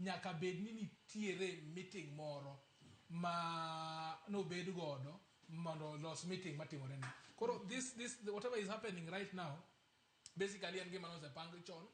nyaka bed ni nitiere meeting moro ma no bed godo mondo los meeting matimore ne. Koro this whatever is happening right now basically en gima nose pang chon,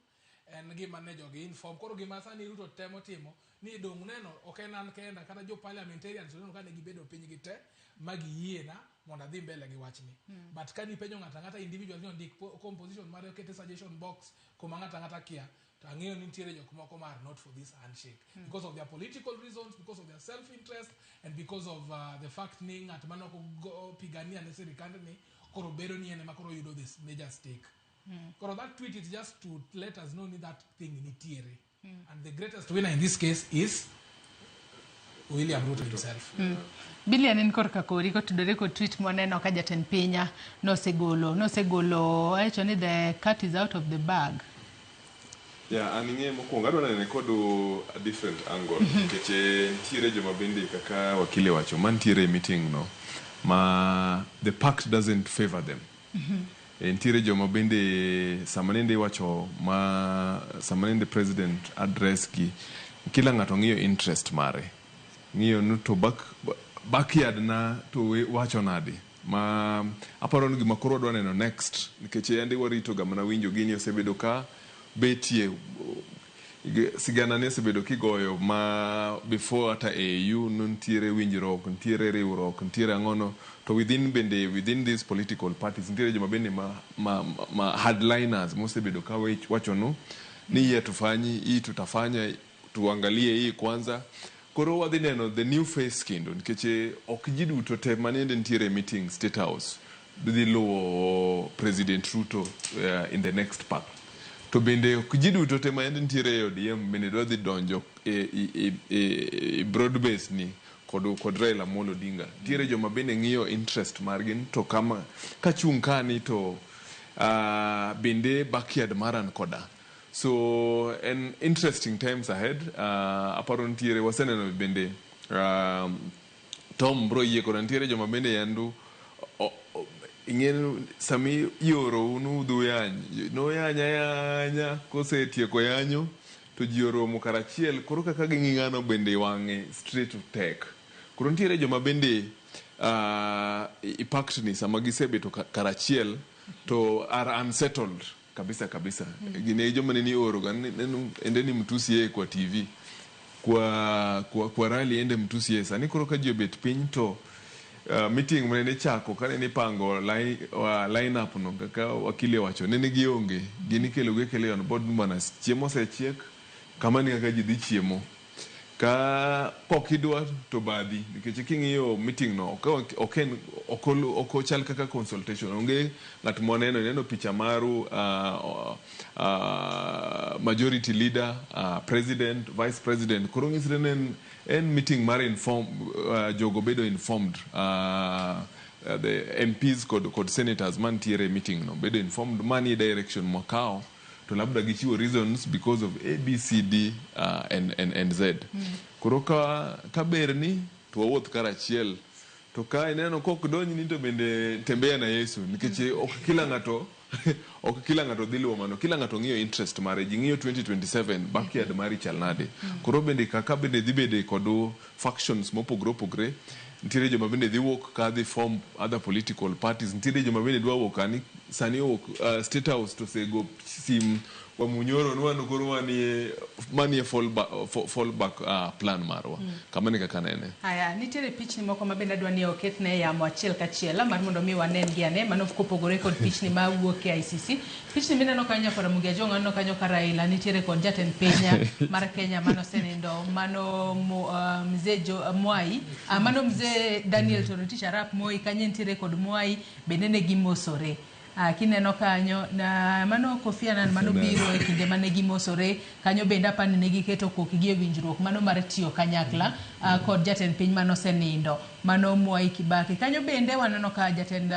en gima ne jogi inform. Koro gima sani Ruto temo timo ni dong neno ok en an kenda kata jo parliamentarians neno ka ne gibedo piny gi te magi yiena mondo adhi mbele gi wachni. But kani penjo ngata individual ni ondik composition mare okete suggestion box kuma ngata kia, to ang'eyo ni nitiere jok moko mar not for this handshake because of their political reasons, because of their self-interest, and because of the fact ni ng'at manoko pigania ne sirikand ni koro bedo ni ene makoro yudo this major stake. Koro that tweet is just to let us know that thing nitiere. And the greatest winner in this case is William Ruto himself. Billion in korka kori ko tudore ko tweet moneno ka jatend pinya nosegolo actually the cat is out of the bag. Yeah, aninge mokwongo adwa nene kodo a different angle keche ntiere joma bende kaka wakili wacho mantiere meeting no ma the pact doesn't favor them. Ntiere joma bende samanende wacho ma samanende president address ki kila ngato ng'iyo interest mare, ng'iyo no to backyard na to wacho nade ma aparo ni gima koro adwa neno next nikeche ande warito ga mana winjo gini osebedo ka betie sigana ne osebedo kigoyo ma before ata AU ntiere winjruok, ntiere riwruok, ntiere ang'ono to within these political parties ntiere joma bende ma hardliners mosebedo ka wacho no ni ye tufanyi hii tutafanya tuangalie hii kwanza. Koro wadhi neno the new face kendo nikeche ok jiduto te manende ntiere meeting State House dhi luwo President Ruto in the next pack. To bende ok jiduto te manende ntiere ODM bende dhi donjo broad base ni kod Raila Amolo Odinga. Ntiere joma bende ng'iyo interest margin to kama kachung' kani to bende backyard maran koda. So an interesting times ahead. Aparo ntiere waseneno bende Tom bro yie koda ntiere joma bende yandu ing'eno sami yoro unu dhu yany no yanya kose tieko yanyo to ji oromo karachiel koro kaka ging'ano bende wang'e straight to tech. Koro ntiere joma bende impact ni sama gisebeto karachiel to are unsettled kabisa. Gine joma nini oro nenu ende ni mtusi kwa TV kwa rally ende mtusi ye sani koro kaji obet piny to meeting mwenene chako kane ni pango line up no kaka wakili wacho nene gionge gini kele on board mana chiemo sechiek kama ni kaka jidhi chiemo ka pokidwa to badhi nikech king'iyo meeting no okochal kaka consultation onge ng'at moneno picha maru majority leader, president, vice president koro ng'isre en meeting mar inform jogo bedo informed the MPs kod senators mantiere meeting no bedo informed mani direction mwakao to labda gichiwo reasons because of A, B, C, D and Z. Koro ka berni to wawuoth karachiel to ka ineno kok donji ni to bende tembea na Yesu nikech ok kila ng'ato dhi luwo mano, kila ng'ato ng'iyo interest mare, ji ng'iyo 2027 backyard mari chal nade. Koro bende kaka bende dhi bede kod factions mopogre ntiere joma bende dhi wuok ka dhi form other political parties, ntiere joma bende dwa wuok ani sani State House to sego sim wa munyoro nwano koro manie fallback plan marwa kamane kaka nene. Aya nitiere pichni moko ma bende adwani oketne yamo achiel kachiel mar mondo mi wanen gi ane mano kopogore kod pichni ma wuok e ICC. Pichni mineno kanyo kod Mugia Jongo aneno kanyo ka Raila nitiere kod jatend piny mar Kenya mano senindo mano mzee Mwai mano mzee Daniel Toroitich arap Moi kanyo nitiere kod Mwai bende ne gimosore. Kineno kanyo na mano Kofi Annan mano biro e kinde mane gimosore kanyo bende apani ne giketo kokgi e winjruok mano mar tiyo kanyakla kod jatend piny mano senindo mano Mwai Kibaki. Kanyo bende waneno ka jatend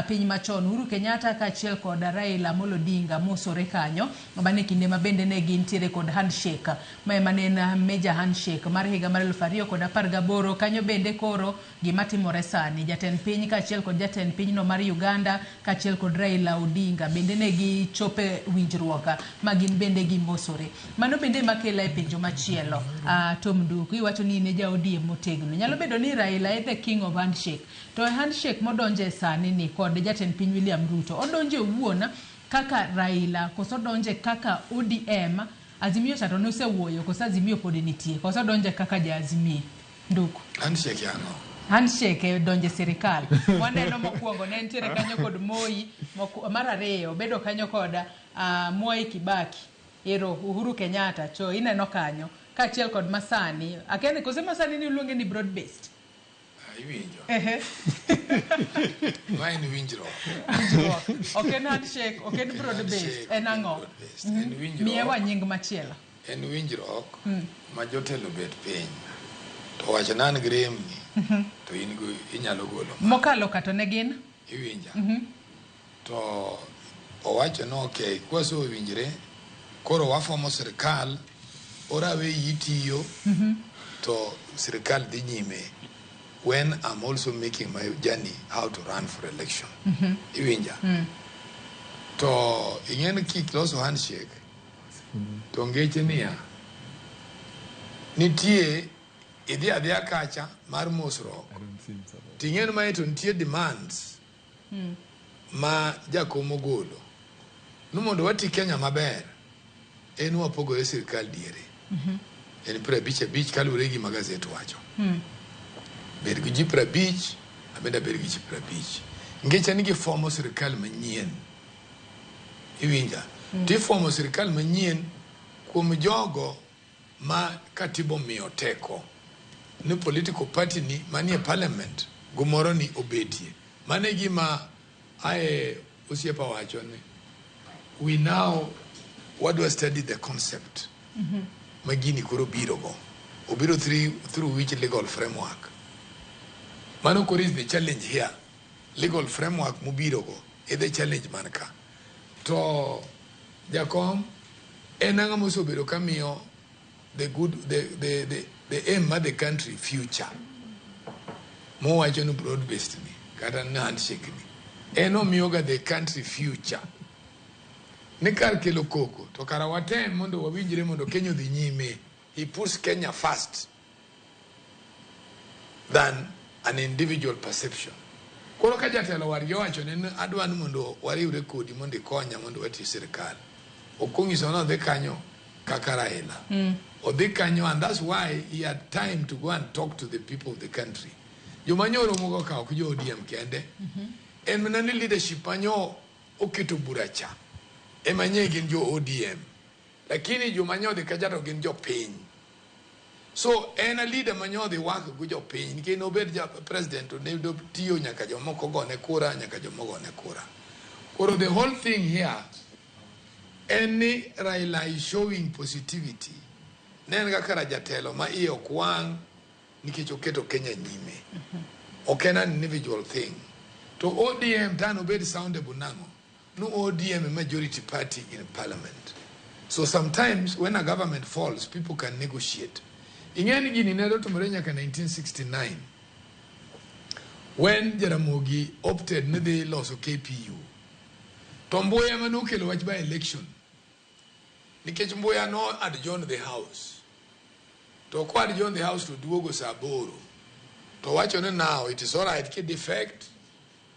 piny machon Uhuru Kenyatta kaachiel kod Raila Amolo Odinga mosore kanyo bane kinde ma bende ne gintiere kod handshake mane en major handshake mar higa mar 2018 kanyo bende koro gima timore sani jatend piny kaachiel kod jatend piny no mar Uganda kaachiel kod kod Raila Odinga bende ne gi chope winjruoka ma gin bende gi mosore. Mano bende makela e penjo machielo. Tom Duku iwacho ni ne ja ODM motegno. Nyalo bedo ni Raila e the king of handshake. To handshake modonje sani ni kod jatend piny William Ruto. Odonje wuona kaka Raila koso donje kaka ODM. Azimio chato nose wuoyo koso Azimio pod nitie. Koso donje kaka ja Azimio. Nduku. Handshake yango. Handshake donje sirikal. Waneno mokwongo ne ntiere kanyo kod Moi, mar ariyo bedo kanyo kod Mwai Kibaki, ero Uhuru Kenyatta, cho ineno kanyo kaachiel kod Masani. Akene kose Masani ni luonge ni broad based. Iwinjo. Mine winjro. Okay, handshake, okay, broad based. En ang'o? En winjro. Miyewa nying machielo. En winjro ma jotelo bet piny. To wacho nan gremni. To in go inyalo golo. Mokalo kato ne gin? Iwinja. To owacho no okay, kwaso winjre koro wafomo sirikal orawe yitiyo to sirikal dhi nyime when I'm also making my journey how to run for election. Iwinja. To ing'en kik loso handshake to ngeche niya nitie idhi adhiya kacha mar mosruok ting'en ma ito nitie demands ma jakomo golo mondo wati Kenya maber en wapogore sirikal diere en 55 kalure gi magazet wacho ber gi ji 50 abenda ber gi ji 50 ngeche ni gi fomo sirikal manyien iwinja ti fomo sirikal manyien kuom jogo ma katibo miyo teko ni political party ni manie parliament gumoro ni obetie mane gima ae osiepa wacho ni we now what do I study the concept magini koro biro go obiro through which legal framework mano koro is the challenge here legal framework mubiro go is the challenge manka to jakom enanga mosobiro kamiyo the good the aim of the country future mo wacho no broad based ni kata na handshake ni eno miyoga the country future ne kar kelo koko to kara watem mondo wawinjire mondo Kenya dhi nyime. He puts Kenya first than an individual perception. Koro ka jatelo wargi wacho ne adwa ni mondo wariwre kodi mondo ikonya mondo wati sirikal okongiso no dhi kanyo kaka Raila odhi kanyo, and that's why he had time to go and talk to the people of the country. Jomanyoro mogo ka ok jo ODM kende en manani leadership manyo oketo buracha emanye gin jo ODM lakini jomanyo de kajato gin jo piny. So en a leader manyo de work go jo piny nikech nobed ja president ne do tiyo nyaka jomoko gone kura nyaka jomoko gone kura. Koro the whole thing here any Raila is showing positivity nen kaka jatelo ma iye okwang nikech oketo Kenya nyime. Okay, an individual thing. To ODM tano bed soundable nango. No ODM a majority party in parliament. So sometimes when a government falls, people can negotiate. In any Guinea, to Morenyaka 1969, when Jaramogi opted for the loss of KPU, Tomboya Manukelo watch by election. Nikechumboya no adjourned the house. To adjourn the house to Duogo Saboro. To watch on it now, it is all right. Ke defect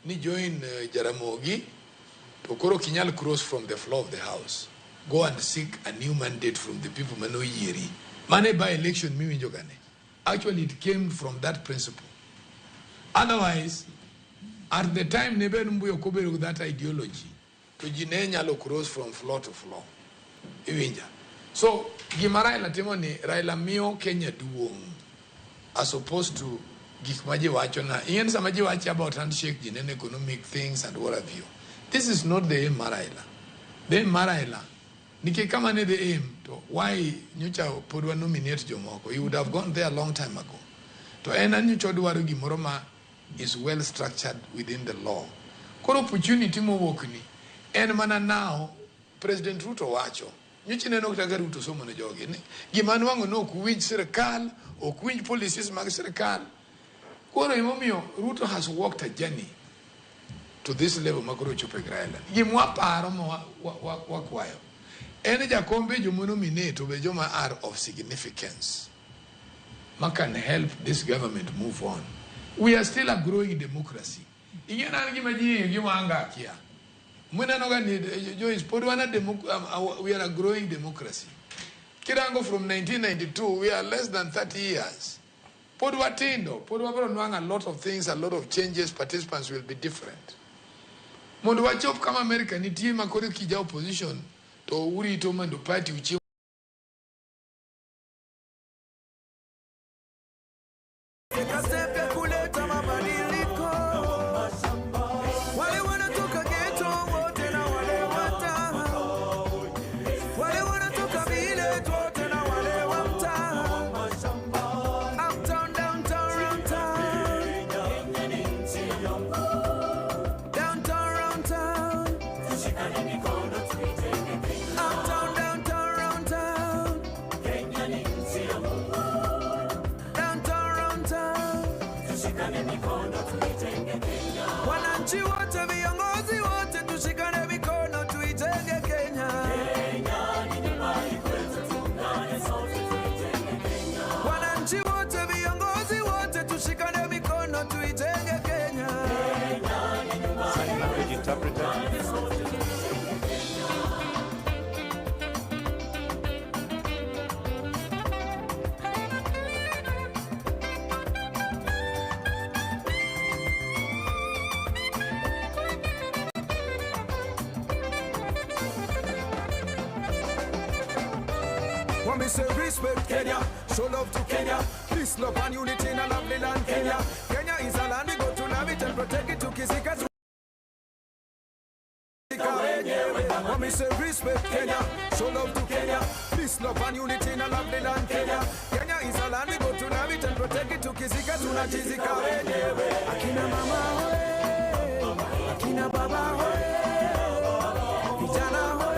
ni join Jaramogi to Koro Kinyal cross from the floor of the house. Go and seek a new mandate from the people Mano Yeri. Mane by election Mimi Jogane. Actually, it came from that principle. Otherwise, at the time Nebe Mbuyo Kobe with that ideology, to Jinenya lo cross from floor to floor. Iwinja. So Gimaraila Timoni Raila Mio Kenya duong as opposed to Gikmaji Wachona. Ian Samaji Wachi about handshake in economic things and what have you. This is not the aim Maraila. The aim Maraila. Niki kama ne the aim to why Nyucha Podwa nominate Jomoko. You would have gone there a long time ago. To ena Nyucha Duwaru Gimoroma is well structured within the law. Koro opportunity mo wokni. En mana now President Ruto wacho. Nyuchi neno kutaka Ruto somo na jogi. Gimanu wangu no kuwinj sirikal or kuwinj policies mag sirikal. Koro imomio Ruto has walked a journey to this level makoro chope Graila. Gimwa paro wakwayo. Ene jakombe jomo nominate obe joma are of significance. Man can help this government move on. We are still a growing democracy. Ingena ngimaji ngimanga kia. Mwena noga ni Joyce podwana we are a growing democracy. Kirango from 1992 we are less than 30 years. Podwa a lot of things, a lot of changes, participants will be different. Mondo wachop kama America ni team akore kija opposition to uri to mando party uchi wananchi wote, viongozi wote, tushikane mikono tuijenge Kenya. Wananchi wote, viongozi wote, tushikane mikono tuijenge Kenya. When we say respect Kenya, show love to Kenya, peace, love and unity in a lovely land Kenya. Kenya is a land we go to love it and protect it to kisika. When we say respect Kenya, show love to Kenya, peace, love and unity in a lovely land Kenya. Kenya is a land we go to love it and protect it to kisika tunachizika wenyewe. Akina mama hoe, akina baba hoe, vijana hoe.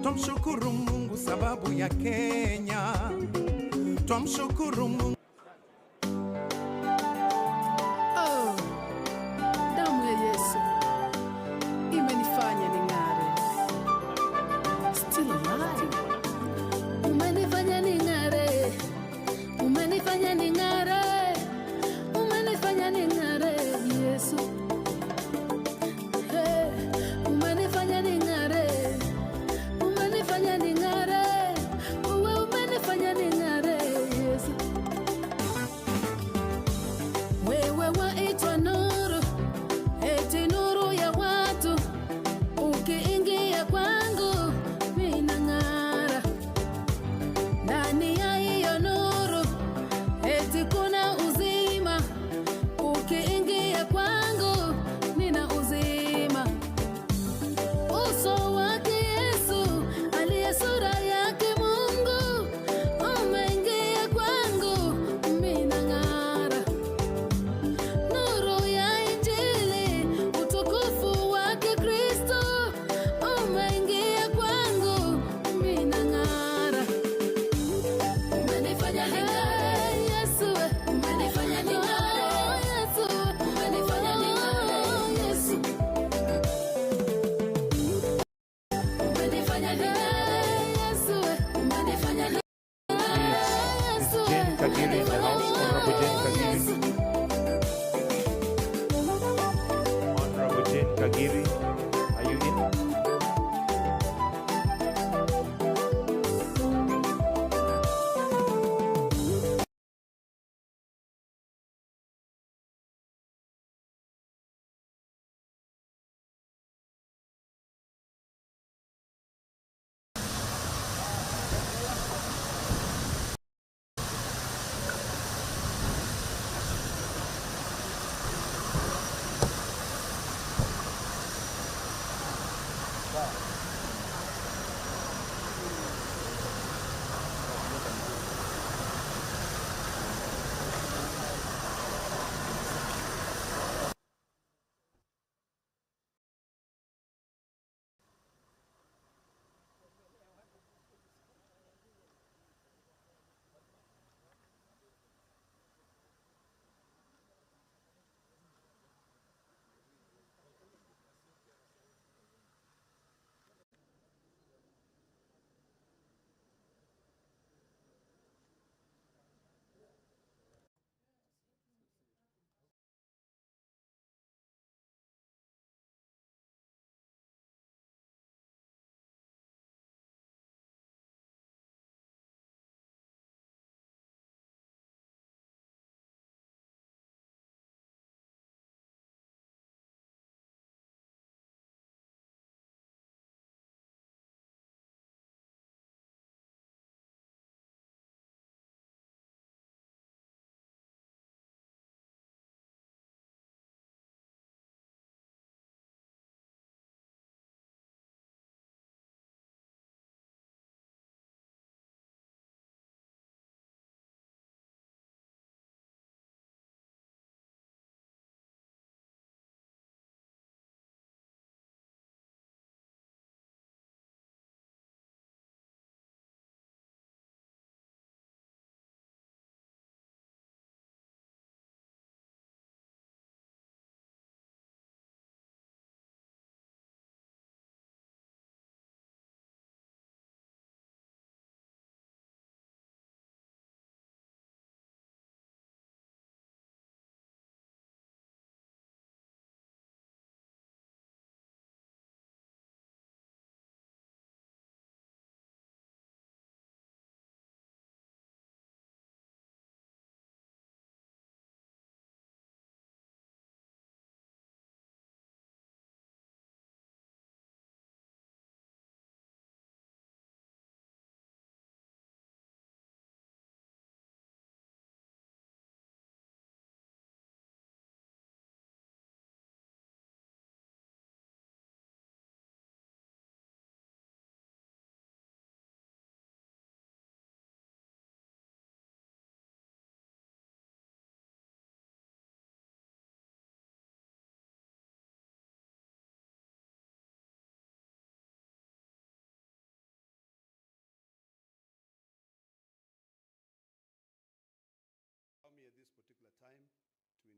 Tumshukuru Mungu sababu ya Kenya. Tumshukuru Mungu. Oh, damu ya Yesu imenifanya ning'are. Still alive. Umenifanya ning'are. Umenifanya ning'are. Umenifanya ning'are, Yesu. Hey, umenifanya ning'are. Umenifanya ning'are, umenifanya ning'are, Yesu.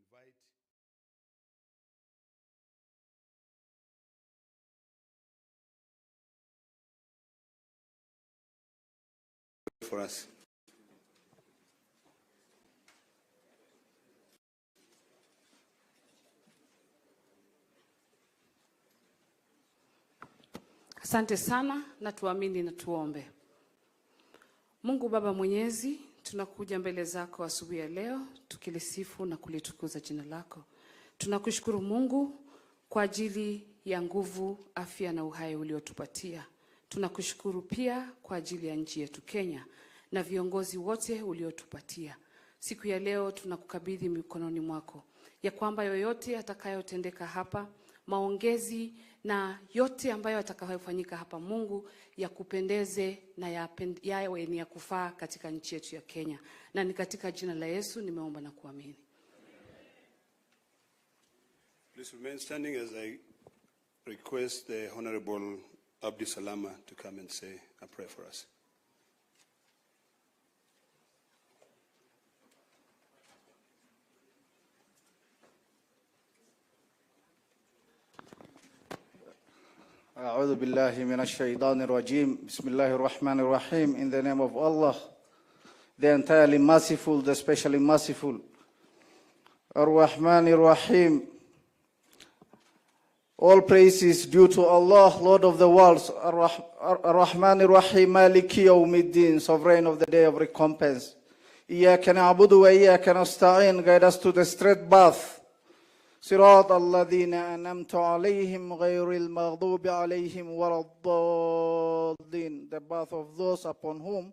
invite for us. Asante sana na tuamini na tuombe. Mungu Baba Mwenyezi, tunakuja mbele zako asubuhi ya leo tukilisifu na kulitukuza jina lako. Tunakushukuru Mungu kwa ajili ya nguvu, afya na uhai uliotupatia. Tunakushukuru pia kwa ajili ya nchi yetu Kenya na viongozi wote uliotupatia. Siku ya leo tunakukabidhi mikononi mwako, ya kwamba yoyote atakayotendeka hapa, maongezi na yote ambayo yatakayofanyika hapa, Mungu, yakupendeze na yawe ni ya kufaa katika nchi yetu ya Kenya. Na ni katika jina la Yesu nimeomba na kuamini. Please remain standing as I request the Honorable Abdi Salama to come and say a prayer for us. أعوذ بالله من الشيطان الرجيم. بسم الله الرحمن الرحيم. In the name of Allah, the entirely merciful, the specially merciful. Ar-Rahman Ar-Rahim. All praise is due to Allah, Lord of the worlds. Ar-Rahman Ar-Rahim, Maliki Yawmiddin, sovereign of the day of recompense. Iyaka na'budu wa iyaka nasta'in. Guide us to the straight path. صراط الذين أنعمت عليهم غير المغضوب عليهم ولا الضالين. The path of those upon whom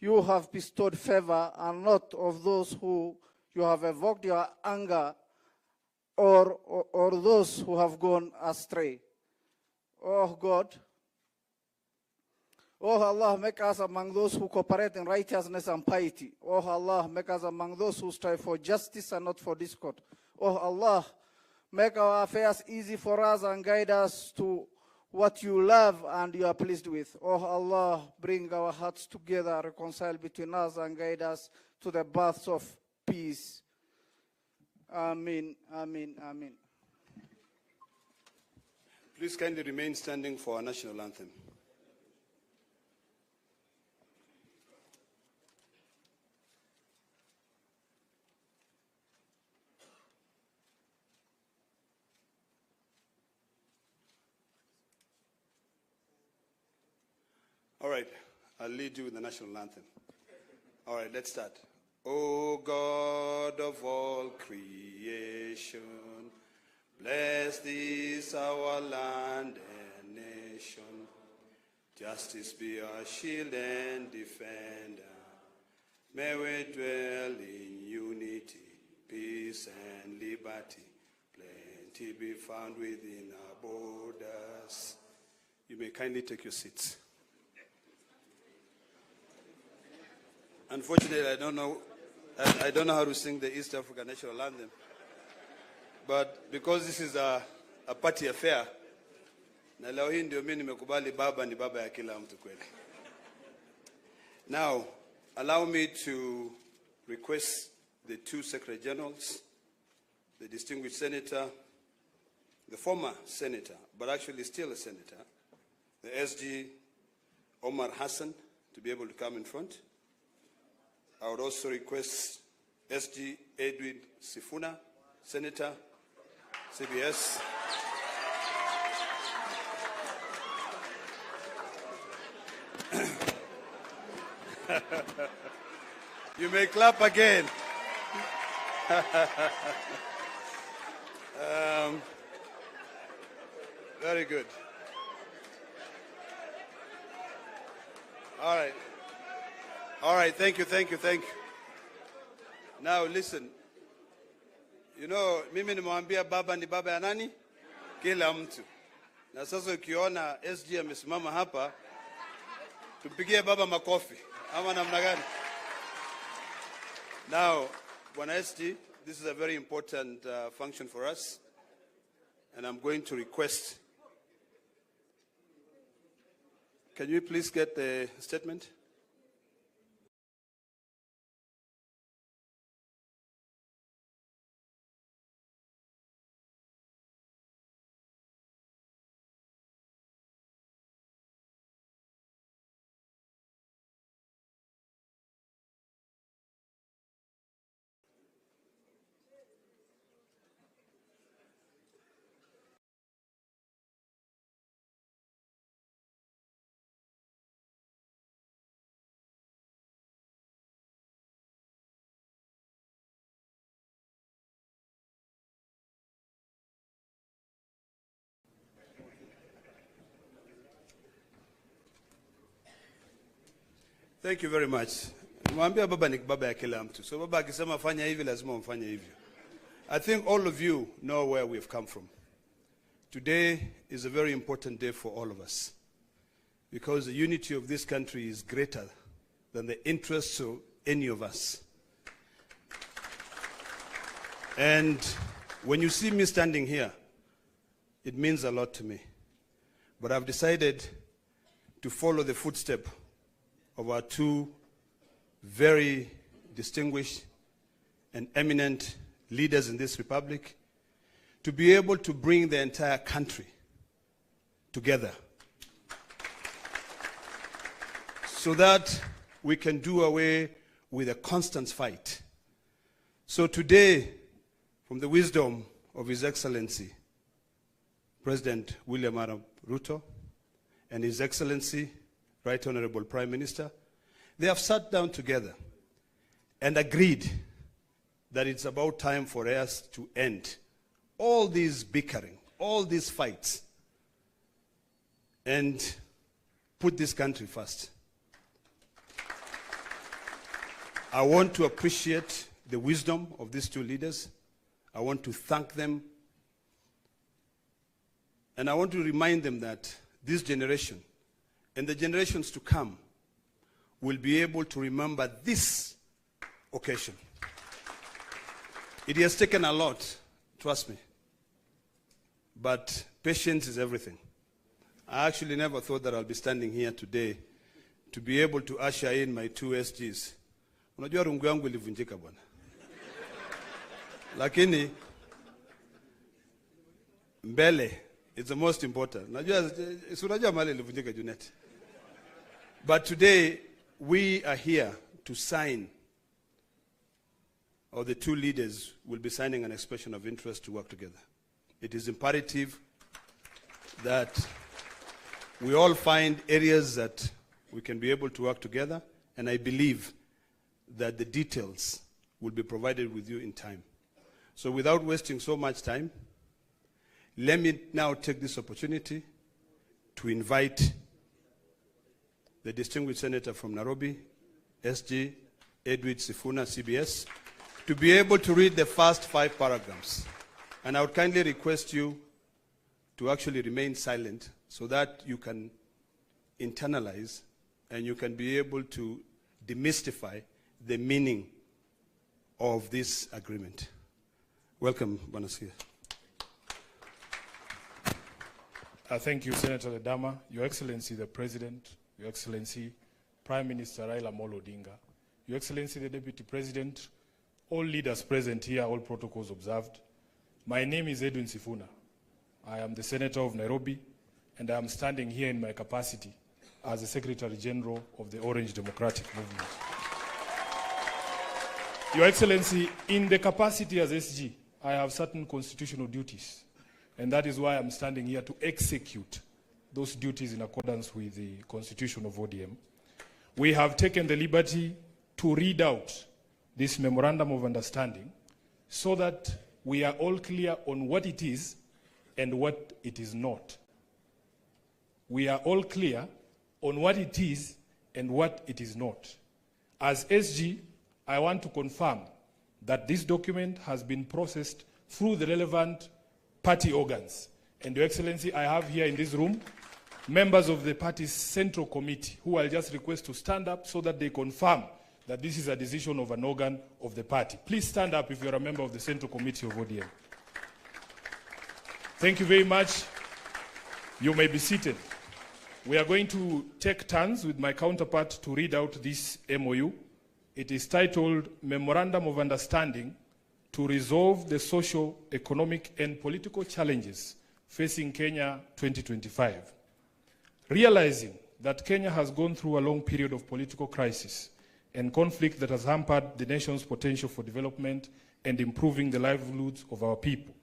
you have bestowed favor, and not of those who you have evoked your anger, or those who have gone astray. Oh God, oh Allah, make us among those who cooperate in righteousness and piety. Oh Allah, make us among those who strive for justice and not for discord. Oh Allah, make our affairs easy for us and guide us to what you love and you are pleased with. Oh Allah, bring our hearts together, reconcile between us and guide us to the paths of peace. Amen, amen, amen. Please kindly remain standing for our national anthem. All right, I'll lead you with the national anthem. All right, let's start. O God of all creation, bless this our land and nation. Justice be our shield and defender. May we dwell in unity, peace and liberty. Plenty be found within our borders. You may kindly take your seats. Unfortunately, I don't know how to sing the East African National Anthem. But because this is a party affair, na leo hii ndio mimi nimekubali baba ni baba ya kila mtu kweli. Now, allow me to request the two Secretary Generals, the distinguished senator, the former senator, but actually still a senator, the SG Omar Hassan, to be able to come in front. I would also request SG Edwin Sifuna, Senator, CBS. You may clap again. Very good. All right. All right, thank you. Now listen, you know, mimi nimwambia baba ni baba ya nani? Kila mtu. Na sasa ukiona SG amesimama hapa, tumpigie baba makofi. Ama namna gani? Now, Bwana SG, this is a very important function for us, and I'm going to request, can you please get the statement? Thank you very much. Mwambia baba ni baba ya kila mtu. So baba akisema fanya hivi lazima mfanye hivyo. I think all of you know where we've come from. Today is a very important day for all of us because the unity of this country is greater than the interests of any of us. And when you see me standing here, it means a lot to me. But I've decided to follow the footsteps of our two very distinguished and eminent leaders in this republic to be able to bring the entire country together so that we can do away with a constant fight. So today, from the wisdom of His Excellency, President William Arap Ruto, and His Excellency, Right Honorable Prime Minister, they have sat down together and agreed that it's about time for us to end all these bickering, all these fights, and put this country first. I want to appreciate the wisdom of these two leaders. I want to thank them. And I want to remind them that this generation and the generations to come will be able to remember this occasion. It has taken a lot, trust me. But patience is everything. I actually never thought that I'll be standing here today to be able to usher in my two SGs. Unajua rungu yangu ilivunjika bwana. Lakini mbele is the most important. Unajua mali ilivunjika Junet. But today we are here to sign, or the two leaders will be signing an expression of interest to work together. It is imperative that we all find areas that we can be able to work together, and I believe that the details will be provided with you in time. So without wasting so much time, let me now take this opportunity to invite the distinguished senator from Nairobi, SG Edwin Sifuna, CBS, to be able to read the first 5 paragraphs. And I would kindly request you to actually remain silent so that you can internalize and you can be able to demystify the meaning of this agreement. Welcome, Banasia. Thank you, Senator Ledama, Your Excellency the President, Your Excellency Prime Minister Raila Amolo Odinga, Your Excellency the Deputy President, all leaders present here, all protocols observed. My name is Edwin Sifuna. I am the Senator of Nairobi, and I am standing here in my capacity as the Secretary General of the Orange Democratic Movement. Your Excellency, in the capacity as SG, I have certain constitutional duties, and that is why I'm standing here to execute those duties in accordance with the Constitution of ODM. We have taken the liberty to read out this Memorandum of Understanding so that we are all clear on what it is and what it is not. We are all clear on what it is and what it is not. As SG, I want to confirm that this document has been processed through the relevant party organs. And Your Excellency, I have here in this room members of the party's central committee who I'll just request to stand up so that they confirm that this is a decision of an organ of the party. Please stand up if you're a member of the Central Committee of ODM. Thank you very much. You may be seated. We are going to take turns with my counterpart to read out this MOU. It is titled Memorandum of Understanding to Resolve the Social, Economic and Political Challenges Facing Kenya 2025. Realizing that Kenya has gone through a long period of political crisis and conflict that has hampered the nation's potential for development and improving the livelihoods of our people.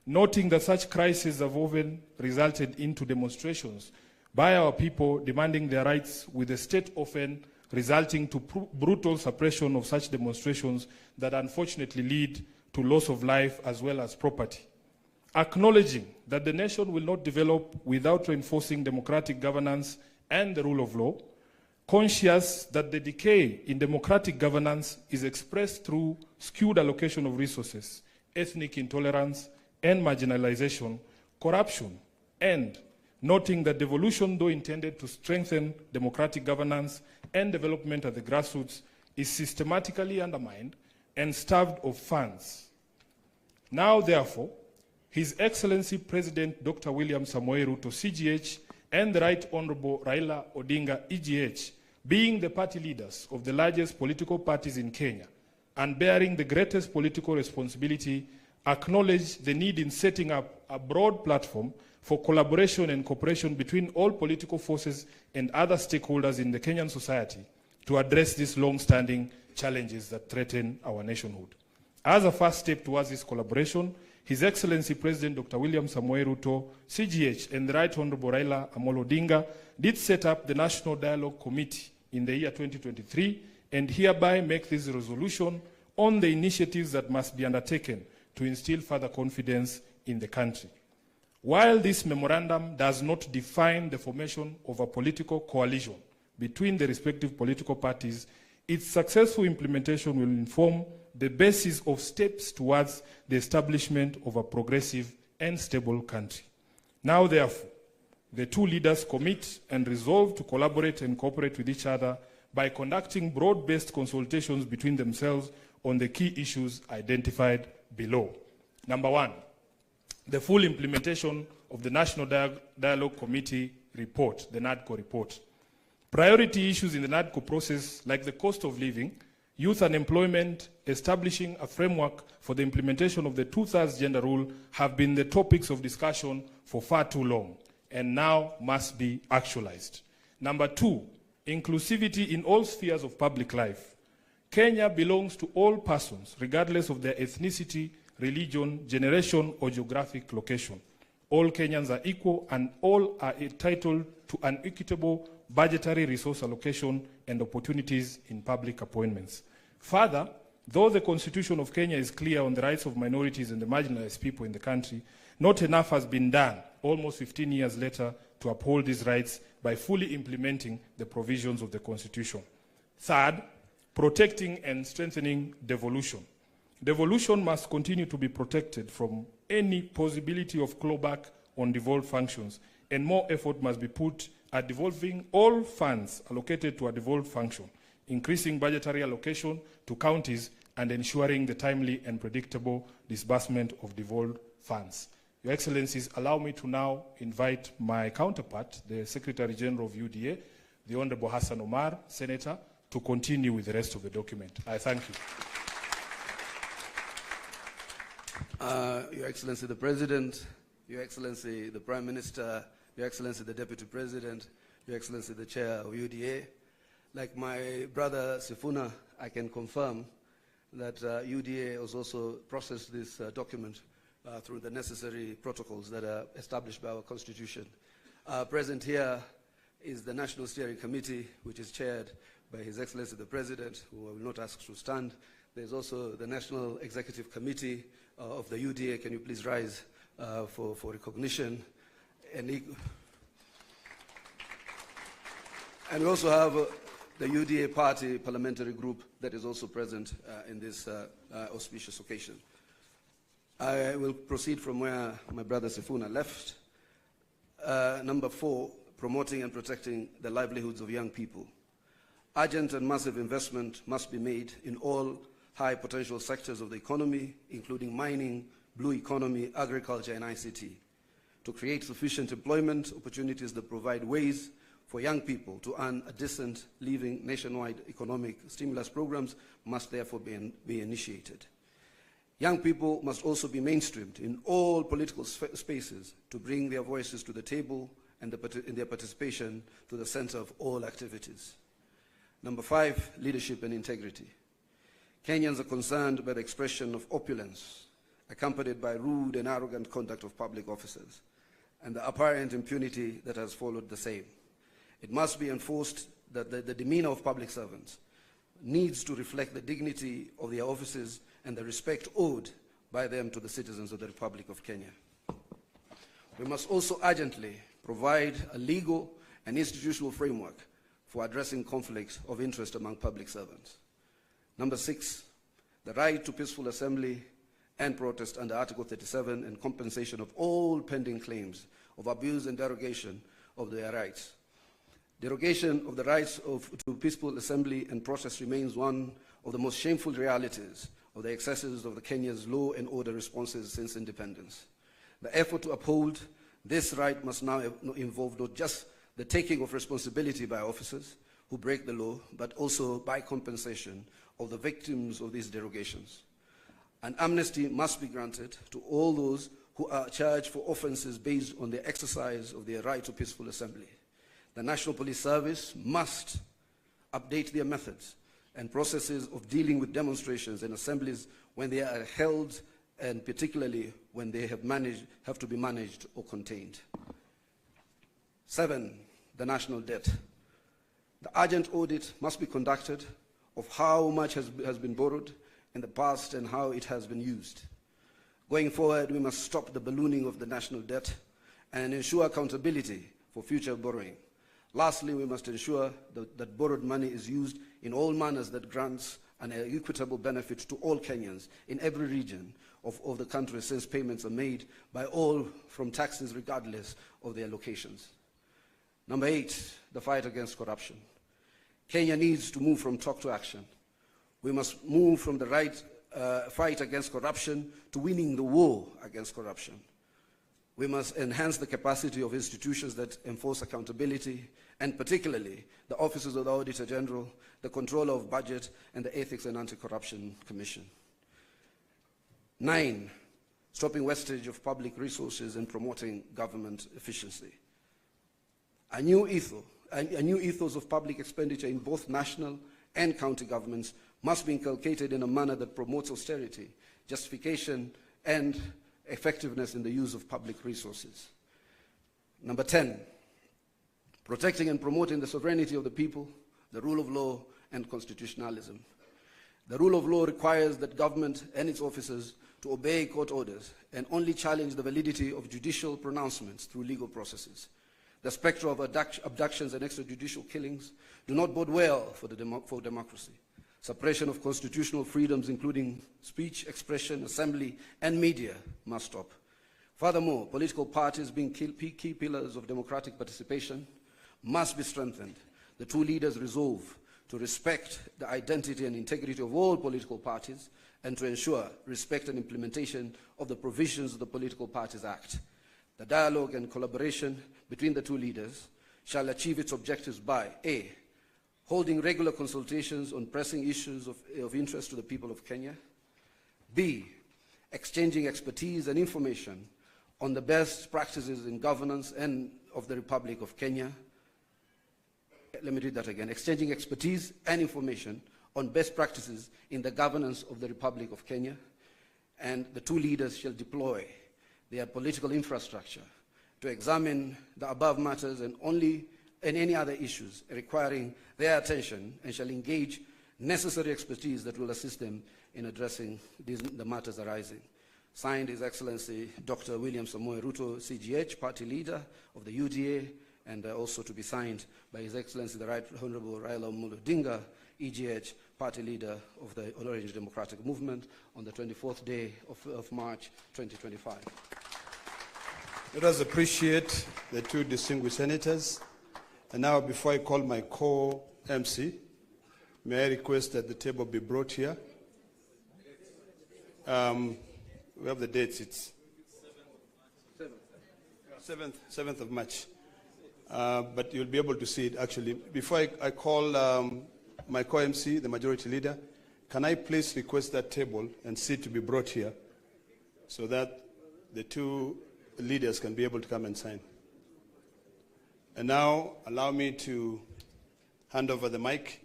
Noting that such crises have often resulted into demonstrations by our people demanding their rights, with the state often resulting to brutal suppression of such demonstrations that unfortunately lead to loss of life as well as property. Acknowledging that the nation will not develop without reinforcing democratic governance and the rule of law, conscious that the decay in democratic governance is expressed through skewed allocation of resources, ethnic intolerance and marginalization, corruption, and noting that devolution, though intended to strengthen democratic governance and development at the grassroots, is systematically undermined and starved of funds. Now, therefore, His Excellency President Dr. William Samoei Ruto, CGH, and the Right Honorable Raila Odinga, EGH, being the party leaders of the largest political parties in Kenya and bearing the greatest political responsibility, acknowledge the need in setting up a broad platform for collaboration and cooperation between all political forces and other stakeholders in the Kenyan society to address these long-standing challenges that threaten our nationhood. As a first step towards this collaboration, His Excellency President Dr. William Samoei Ruto, CGH, and the Right Honorable Raila Amolo Odinga did set up the National Dialogue Committee in the year 2023 and hereby make this resolution on the initiatives that must be undertaken to instill further confidence in the country. While this memorandum does not define the formation of a political coalition between the respective political parties, its successful implementation will inform the basis of steps towards the establishment of a progressive and stable country. Now, therefore, the two leaders commit and resolve to collaborate and cooperate with each other by conducting broad-based consultations between themselves on the key issues identified below. Number one, the full implementation of the National Dialogue Committee report, the NADCO report. Priority issues in the NADCO process, like the cost of living, youth unemployment, establishing a framework for the implementation of the 2/3 gender rule, have been the topics of discussion for far too long and now must be actualized. Number two, inclusivity in all spheres of public life. Kenya belongs to all persons, regardless of their ethnicity, religion, generation, or geographic location. All Kenyans are equal and all are entitled to an equitable budgetary resource allocation and opportunities in public appointments. Further, though the Constitution of Kenya is clear on the rights of minorities and the marginalized people in the country, not enough has been done, almost 15 years later, to uphold these rights by fully implementing the provisions of the Constitution. Third, protecting and strengthening devolution. Devolution must continue to be protected from any possibility of clawback on devolved functions, and more effort must be put at devolving all funds allocated to a devolved function, increasing budgetary allocation to counties, and ensuring the timely and predictable disbursement of devolved funds. Your Excellencies, allow me to now invite my counterpart, the Secretary General of UDA, the Honorable Hassan Omar, Senator, to continue with the rest of the document. I thank you. Your Excellency the President, Your Excellency the Prime Minister, Your Excellency the Deputy President, Your Excellency the Chair of UDA. Like my brother Sifuna, I can confirm that UDA has also processed this document through the necessary protocols that are established by our Constitution. Present here is the National Steering Committee, which is chaired by His Excellency the President, who I will not ask to stand. There's also the National Executive Committee of the UDA. Can you please rise for recognition? And we also have the UDA Party Parliamentary Group that is also present in this auspicious occasion. I will proceed from where my brother Sifuna left. Number 4, promoting and protecting the livelihoods of young people. Urgent and massive investment must be made in all high potential sectors of the economy, including mining, blue economy, agriculture, and ICT, to create sufficient employment opportunities that provide ways for young people to earn a decent living. Nationwide economic stimulus programs must therefore be initiated. Young people must also be mainstreamed in all political spaces to bring their voices to the table and their participation to the center of all activities. Number 5, leadership and integrity. Kenyans are concerned by the expression of opulence, accompanied by rude and arrogant conduct of public officers, and the apparent impunity that has followed the same. It must be enforced that the demeanor of public servants needs to reflect the dignity of their offices and the respect owed by them to the citizens of the Republic of Kenya. We must also urgently provide a legal and institutional framework for addressing conflicts of interest among public servants. Number 6, the right to peaceful assembly and protest under Article 37 and compensation of all pending claims of abuse and derogation of their rights. Derogation of the rights to peaceful assembly and protest remains one of the most shameful realities of the excesses of the Kenya's law and order responses since independence. The effort to uphold this right must now involve not just the taking of responsibility by officers who break the law, but also by compensation of the victims of these derogations. An amnesty must be granted to all those who are charged for offenses based on the exercise of their right to peaceful assembly. The National Police Service must update their methods and processes of dealing with demonstrations and assemblies when they are held, and particularly when they have to be managed or contained. 7, the national debt. The urgent audit must be conducted of how much has been borrowed in the past and how it has been used. Going forward, we must stop the ballooning of the national debt and ensure accountability for future borrowing. Lastly, we must ensure that borrowed money is used in all manners that grants an equitable benefit to all Kenyans in every region of the country, since payments are made by all from taxes regardless of their locations. Number 8, the fight against corruption. Kenya needs to move from talk to action. We must move from the fight against corruption to winning the war against corruption. We must enhance the capacity of institutions that enforce accountability, and particularly the offices of the Auditor General, the Controller of Budget, and the Ethics and Anti-Corruption Commission. 9, stopping wastage of public resources and promoting government efficiency. A new ethos of public expenditure in both national and county governments must be inculcated in a manner that promotes austerity, justification, and effectiveness in the use of public resources. Number 10, protecting and promoting the sovereignty of the people, the rule of law, and constitutionalism. The rule of law requires that government and its officers to obey court orders and only challenge the validity of judicial pronouncements through legal processes. The spectre of abductions and extrajudicial killings do not bode well for democracy. Suppression of constitutional freedoms, including speech, expression, assembly, and media, must stop. Furthermore, political parties, being key pillars of democratic participation, must be strengthened. The two leaders resolve to respect the identity and integrity of all political parties and to ensure respect and implementation of the provisions of the Political Parties Act. The dialogue and collaboration between the two leaders shall achieve its objectives by A, holding regular consultations on pressing issues of interest to the people of Kenya. B, exchanging expertise and information on the best practices in governance and of the Republic of Kenya. Let me read that again. Exchanging expertise and information on best practices in the governance of the Republic of Kenya. And the two leaders shall deploy their political infrastructure to examine the above matters and any other issues requiring their attention, and shall engage necessary expertise that will assist them in addressing the matters arising. Signed, His Excellency Dr. William Samoei Ruto, CGH, Party Leader of the UDA, and also to be signed by His Excellency the Right Honorable Raila Amolo Odinga, EGH, Party Leader of the Orange Democratic Movement, on the 24th day of March 2025. Let us appreciate the two distinguished senators. And now, before I call my co-MC, may I request that the table be brought here? We have the dates. It's 7th of March. But you'll be able to see it, actually. Before I call my co-MC, the Majority Leader, can I please request that table and seat to be brought here so that the two leaders can be able to come and sign? And now, allow me to hand over the mic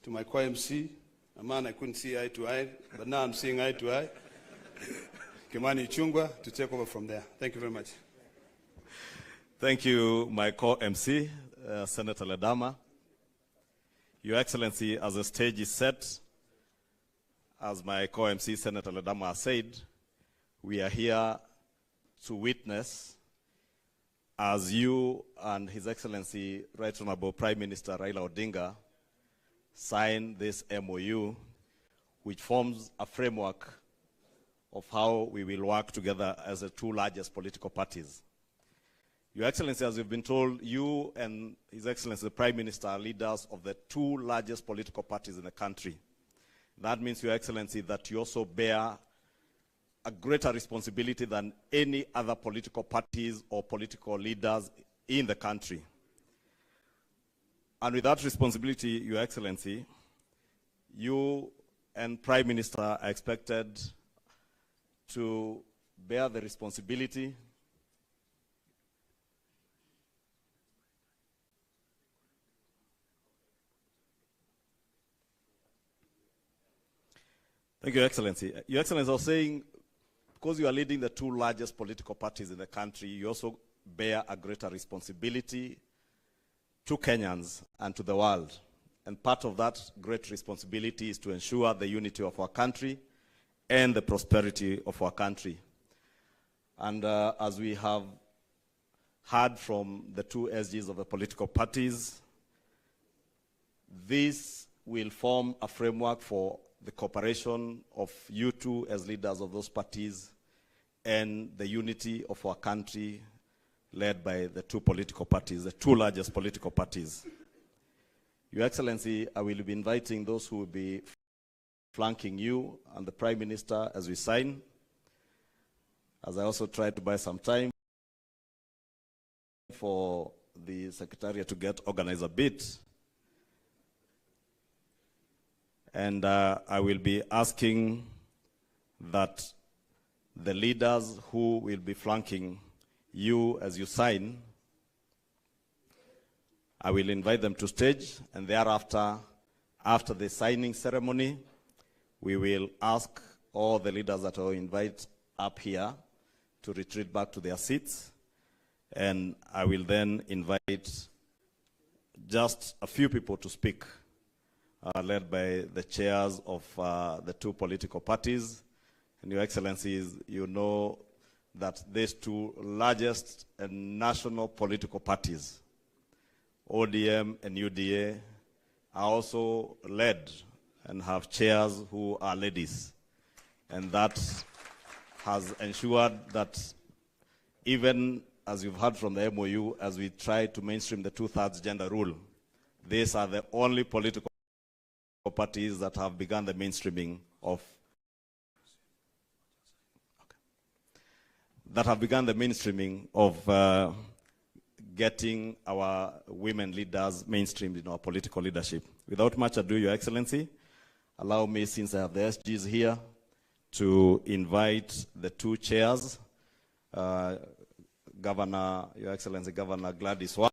to my co-MC, a man I couldn't see eye to eye, but now I'm seeing eye to eye, Kimani Ichung'wah, to take over from there. Thank you very much. Thank you, my co-MC, Senator Ledama. Your Excellency, as the stage is set, as my co-MC, Senator Ledama, said, we are here to witness as you and His Excellency Right Honorable Prime Minister Raila Odinga signed this MOU, which forms a framework of how we will work together as the two largest political parties. Your Excellency, as we've been told, you and His Excellency the Prime Minister are leaders of the two largest political parties in the country. That means, Your Excellency, that you also bear a greater responsibility than any other political parties or political leaders in the country. And with that responsibility, Your Excellency, you and Prime Minister are expected to bear the responsibility Thank you, Your Excellency. Your Excellency, I was saying, because you are leading the two largest political parties in the country, you also bear a greater responsibility to Kenyans and to the world. And part of that great responsibility is to ensure the unity of our country and the prosperity of our country. And as we have heard from the two SGs of the political parties, this will form a framework for the cooperation of you two as leaders of those parties and the unity of our country led by the two political parties, the two largest political parties. Your Excellency, I will be inviting those who will be flanking you and the Prime Minister as we sign, as I also try to buy some time for the Secretariat to get organized a bit. And I will be asking that the leaders who will be flanking you as you sign, I will invite them to stage, and thereafter, after the signing ceremony, we will ask all the leaders that I invite up here to retreat back to their seats, and I will then invite just a few people to speak, led by the chairs of the two political parties. And Your Excellencies, you know that these two largest national political parties, ODM and UDA, are also led and have chairs who are ladies. And that has ensured that even as you've heard from the MOU, as we try to mainstream the 2/3 gender rule, these are the only political parties that have begun the mainstreaming of getting our women leaders mainstreamed in our political leadership. Without much ado, Your Excellency, allow me, since I have the SGs here, to invite the two chairs, Governor, Your Excellency, Governor Gladys Wanga,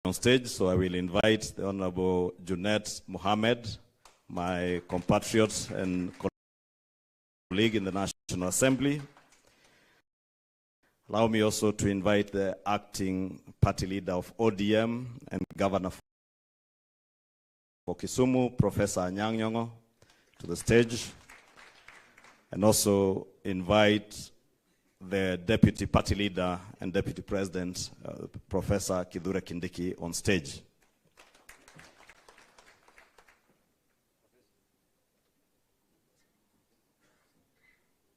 on stage, so I will invite the Honorable Junet Mohammed, my compatriot and colleague in the National Assembly. Allow me also to invite the acting party leader of ODM and Governor for Kisumu, Professor Anyang' Nyong'o, to the stage, and also invite the Deputy Party Leader and Deputy President, Professor Kithure Kindiki, on stage.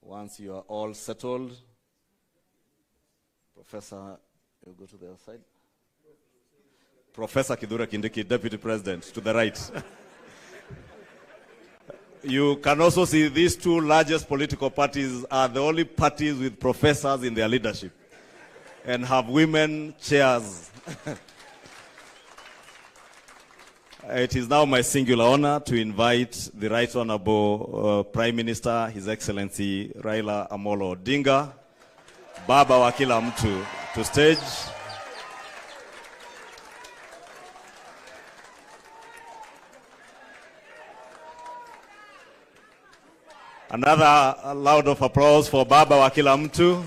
Once you are all settled, Professor, you go to the other side. Professor Kithure Kindiki, Deputy President, to the right. You can also see these two largest political parties are the only parties with professors in their leadership and have women chairs. It is now my singular honor to invite the Right Honorable Prime Minister, His Excellency Raila Amolo Odinga, Baba wa kila mtu, to stage. Another round of applause for Baba wa kila mtu.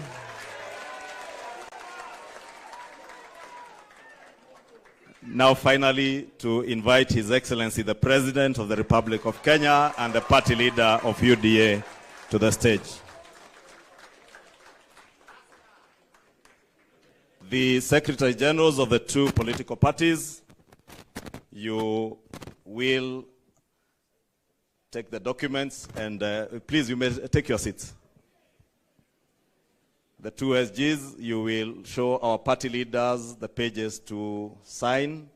Now finally to invite His Excellency the President of the Republic of Kenya and the party leader of UDA to the stage. The Secretary Generals of the two political parties, you will take the documents and please, you may take your seats. The two SGs, you will show our party leaders the pages to sign.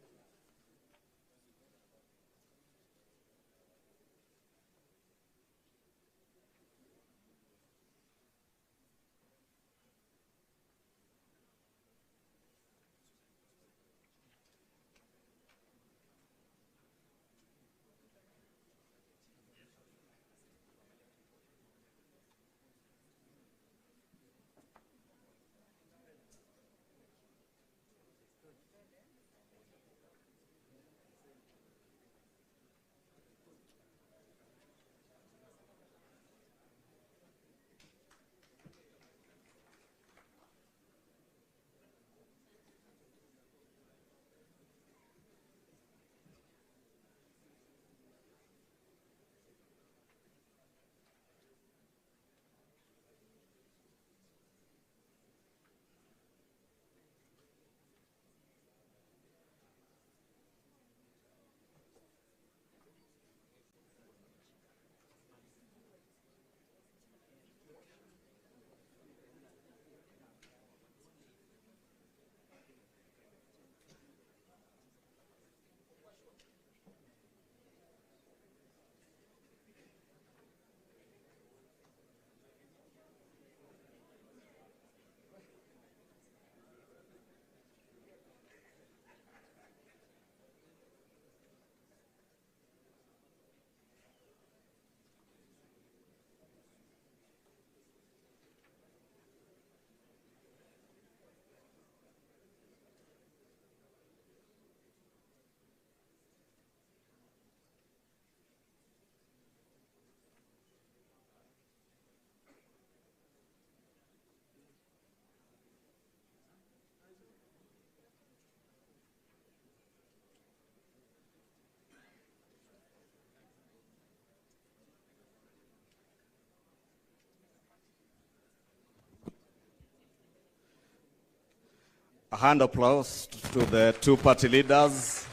A hand applause to the two party leaders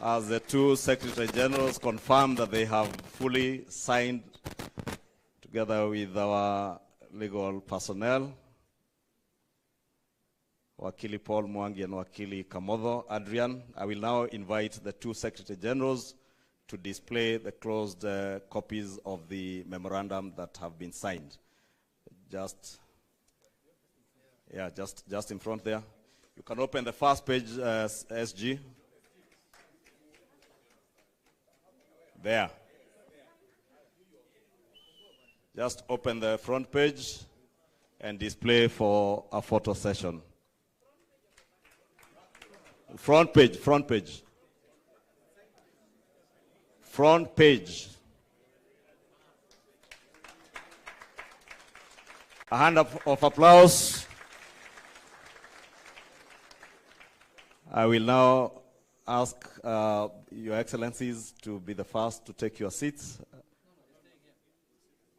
as the two Secretary Generals confirm that they have fully signed together with our legal personnel, Wakili Paul Mwangi and Wakili Kamodho Adrian. I will now invite the two Secretary Generals to display the closed copies of the memorandum that have been signed. Just in front there. You can open the first page, SG. There. Just open the front page and display for a photo session. Front page, front page. Front page. A hand of applause. I will now ask Your Excellencies to be the first to take your seats.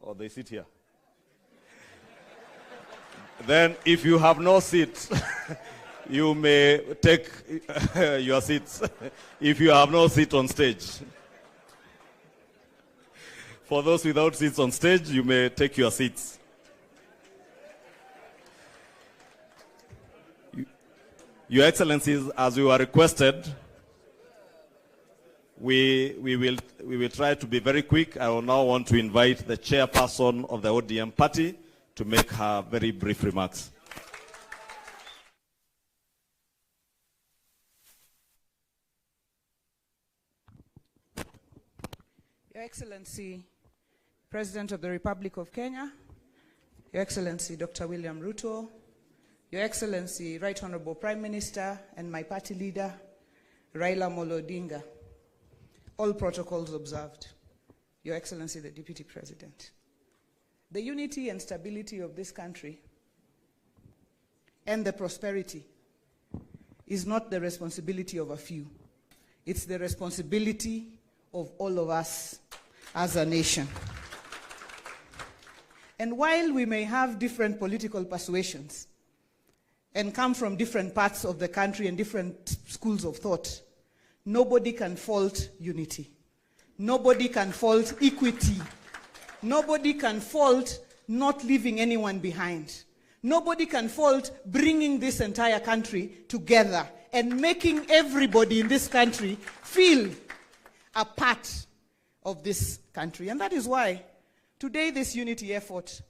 Or they sit here. Then, if you have no seat, you may take your seats. If you have no seat on stage. For those without seats on stage, you may take your seats. Your Excellencies, as we were requested, we will try to be very quick. I will now want to invite the chairperson of the ODM party to make her very brief remarks. Your Excellency, President of the Republic of Kenya, Your Excellency Dr. William Ruto, Your Excellency, Right Honorable Prime Minister and my party leader, Raila Amolo Odinga, all protocols observed. Your Excellency the Deputy President, the unity and stability of this country and the prosperity is not the responsibility of a few. It's the responsibility of all of us as a nation. And while we may have different political persuasions and come from different parts of the country and different schools of thought, nobody can fault unity. Nobody can fault equity. Nobody can fault not leaving anyone behind. Nobody can fault bringing this entire country together and making everybody in this country feel a part of this country. And that is why today this unity effort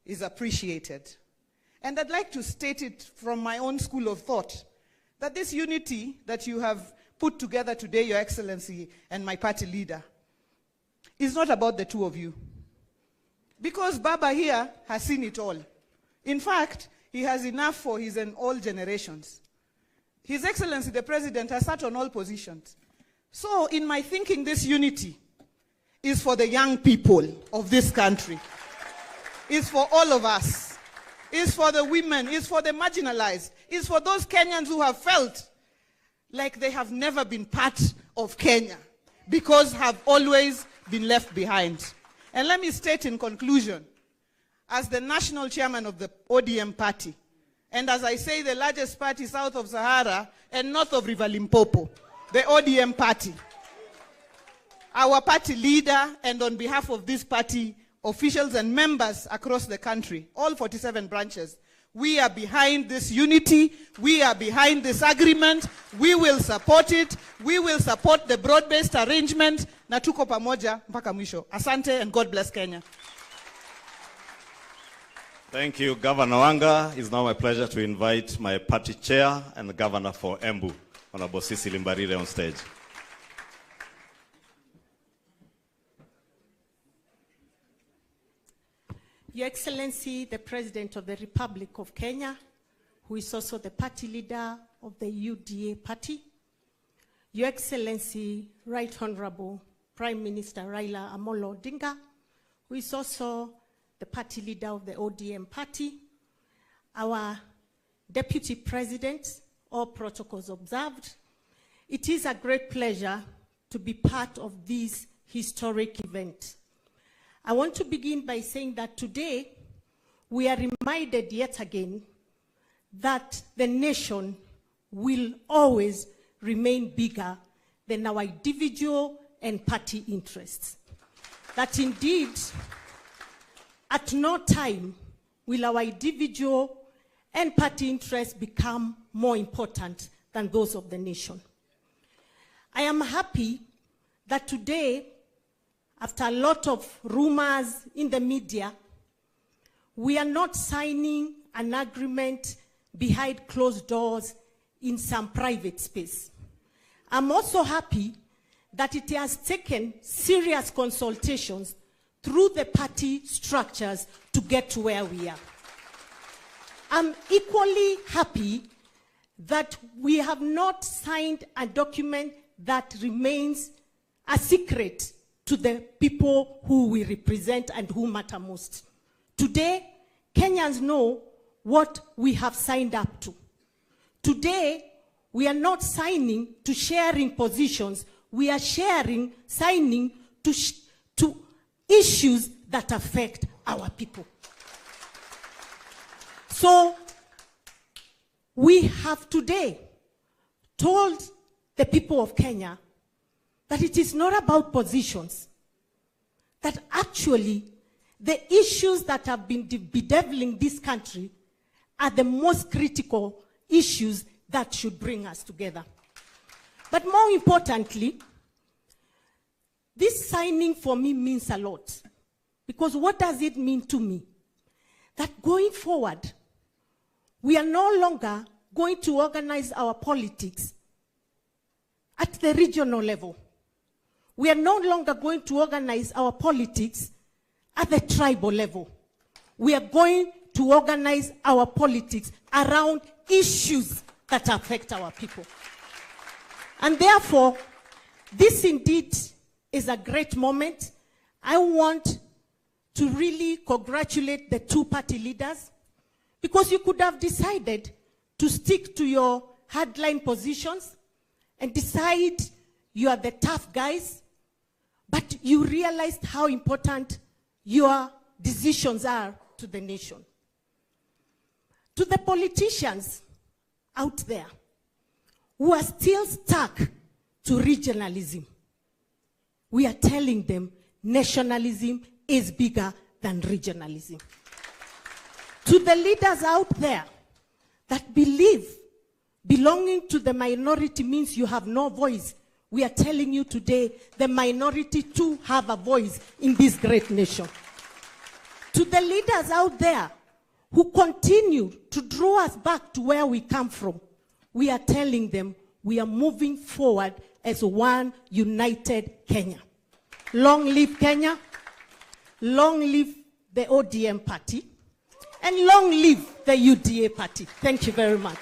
is appreciated. And I'd like to state it from my own school of thought, that this unity that you have put together today, Your Excellency and my party leader, is not about the two of you. Because Baba here has seen it all. In fact, he has enough for his and all generations. His Excellency the President has sat on all positions. So in my thinking, this unity is for the young people of this country. It's for all of us. It's for the women. It's for the marginalized. It's for those Kenyans who have felt like they have never been part of Kenya because have always been left behind. And let me state in conclusion, as the national chairman of the ODM party, and as I say, the largest party south of Sahara and north of River Limpopo, the ODM party, our party leader, and on behalf of this party, officials and members across the country, all 47 branches, we are behind this unity. We are behind this agreement. We will support it. We will support the broad-based arrangement. Na tuko pamoja mpaka mwisho. Asante and God bless Kenya. Thank you, Governor Wanga. It's now my pleasure to invite my party chair and the governor for Embu, Honorable Cecily Mbarire, on stage. Your Excellency, the President of the Republic of Kenya, who is also the party leader of the UDA party, Your Excellency, Right Honorable Prime Minister Raila Amolo Odinga, who is also the party leader of the ODM party, our Deputy President, all protocols observed. It is a great pleasure to be part of this historic event. I want to begin by saying that today we are reminded yet again that the nation will always remain bigger than our individual and party interests. That indeed, at no time will our individual and party interests become more important than those of the nation. I am happy that today, after a lot of rumors in the media, we are not signing an agreement behind closed doors in some private space. I'm also happy that it has taken serious consultations through the party structures to get to where we are. I'm equally happy that we have not signed a document that remains a secret to the people who we represent and who matter most. Today, Kenyans know what we have signed up to. Today, we are not signing to sharing positions. We are signing to issues that affect our people. So, we have today told the people of Kenya that it is not about positions, that actually the issues that have been bedeviling this country are the most critical issues that should bring us together. But more importantly, this signing for me means a lot. Because what does it mean to me? That going forward, we are no longer going to organize our politics at the regional level. We are no longer going to organize our politics at the tribal level. We are going to organize our politics around issues that affect our people. And therefore, this indeed is a great moment. I want to really congratulate the two party leaders, because you could have decided to stick to your hardline positions and decide you are the tough guys, but you realized how important your decisions are to the nation. To the politicians out there who are still stuck to regionalism, we are telling them nationalism is bigger than regionalism. To the leaders out there that believe belonging to the minority means you have no voice, we are telling you today the minority too have a voice in this great nation. To the leaders out there who continue to draw us back to where we come from, we are telling them we are moving forward as one united Kenya. Long live Kenya, long live the ODM party, and long live the UDA party. Thank you very much.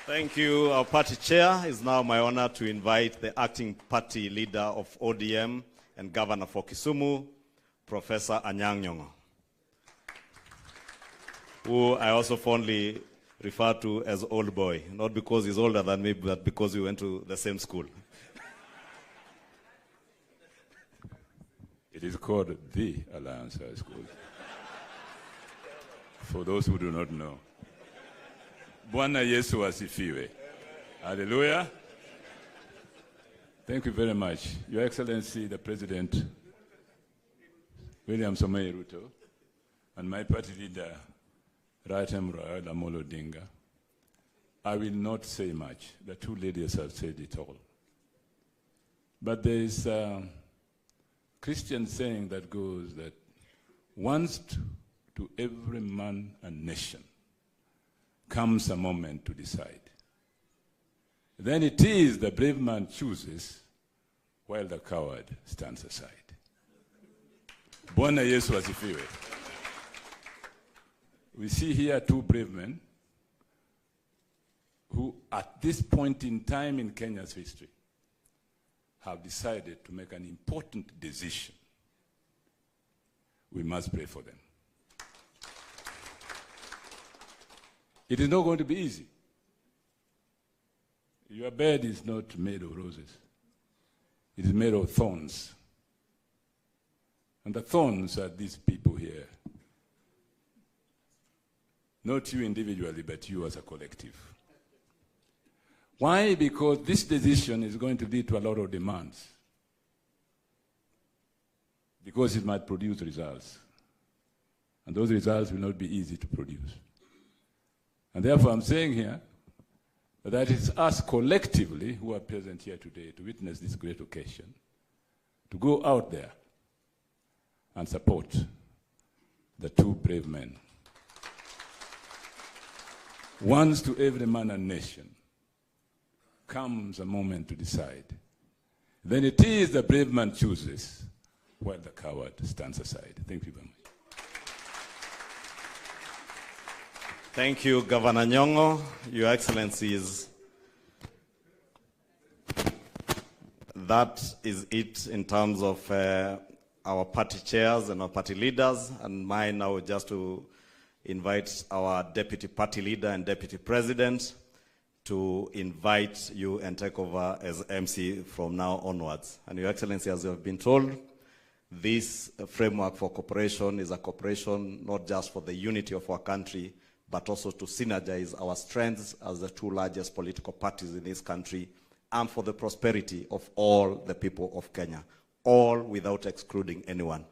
Thank you. Our party chair. It's now my honor to invite the acting party leader of ODM and governor for Kisumu, Professor Anyang' Nyong'o, who I also fondly refer to as old boy, not because he's older than me, but because we went to the same school. It is called the Alliance High School. For those who do not know. Bwana Yesu asifiwe. Hallelujah. Thank you very much. Your Excellency, the President, William Samoei Ruto, and my party leader, Right Honorable Amolo Odinga. I will not say much. The two ladies have said it all. But there is a Christian saying that goes that once to every man and nation comes a moment to decide. Then it is the brave man chooses while the coward stands aside. Bwana Yesu asifiwe. We see here two brave men who at this point in time in Kenya's history have decided to make an important decision. We must pray for them. It is not going to be easy. Your bed is not made of roses. It is made of thorns. And the thorns are these people here. Not you individually, but you as a collective. Why? Because this decision is going to lead to a lot of demands. Because it might produce results. And those results will not be easy to produce. And therefore I'm saying here that it's us collectively who are present here today to witness this great occasion, to go out there and support the two brave men. Once to every man and nation comes a moment to decide. Then it is the brave man chooses while the coward stands aside. Thank you very much. Thank you, Governor Nyong'o. Your Excellencies, that is it in terms of our party chairs and our party leaders, and mine now just to invite our deputy party leader and deputy president to invite you and take over as MC from now onwards. And Your Excellency, as you have been told, this framework for cooperation is a cooperation not just for the unity of our country, but also to synergize our strengths as the two largest political parties in this country and for the prosperity of all the people of Kenya, all without excluding anyone.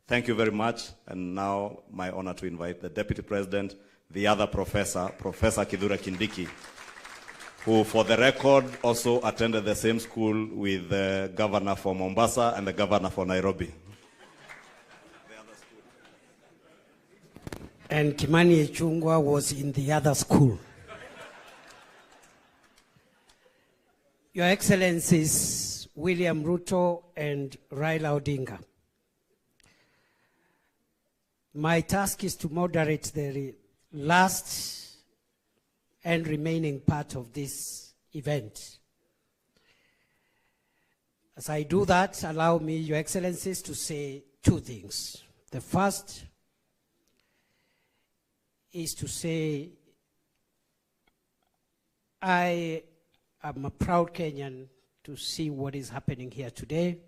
Thank you very much, and now my honor to invite the Deputy President, the other professor, Professor Kithure Kindiki, who for the record also attended the same school with the governor for Mombasa and the governor for Nairobi. And Kimani Ichung'wah was in the other school. Your Excellencies, William Ruto and Raila Odinga, my task is to moderate the last and remaining part of this event. As I do that, allow me, Your Excellencies, to say two things. The first is to say I am a proud Kenyan to see what is happening here today,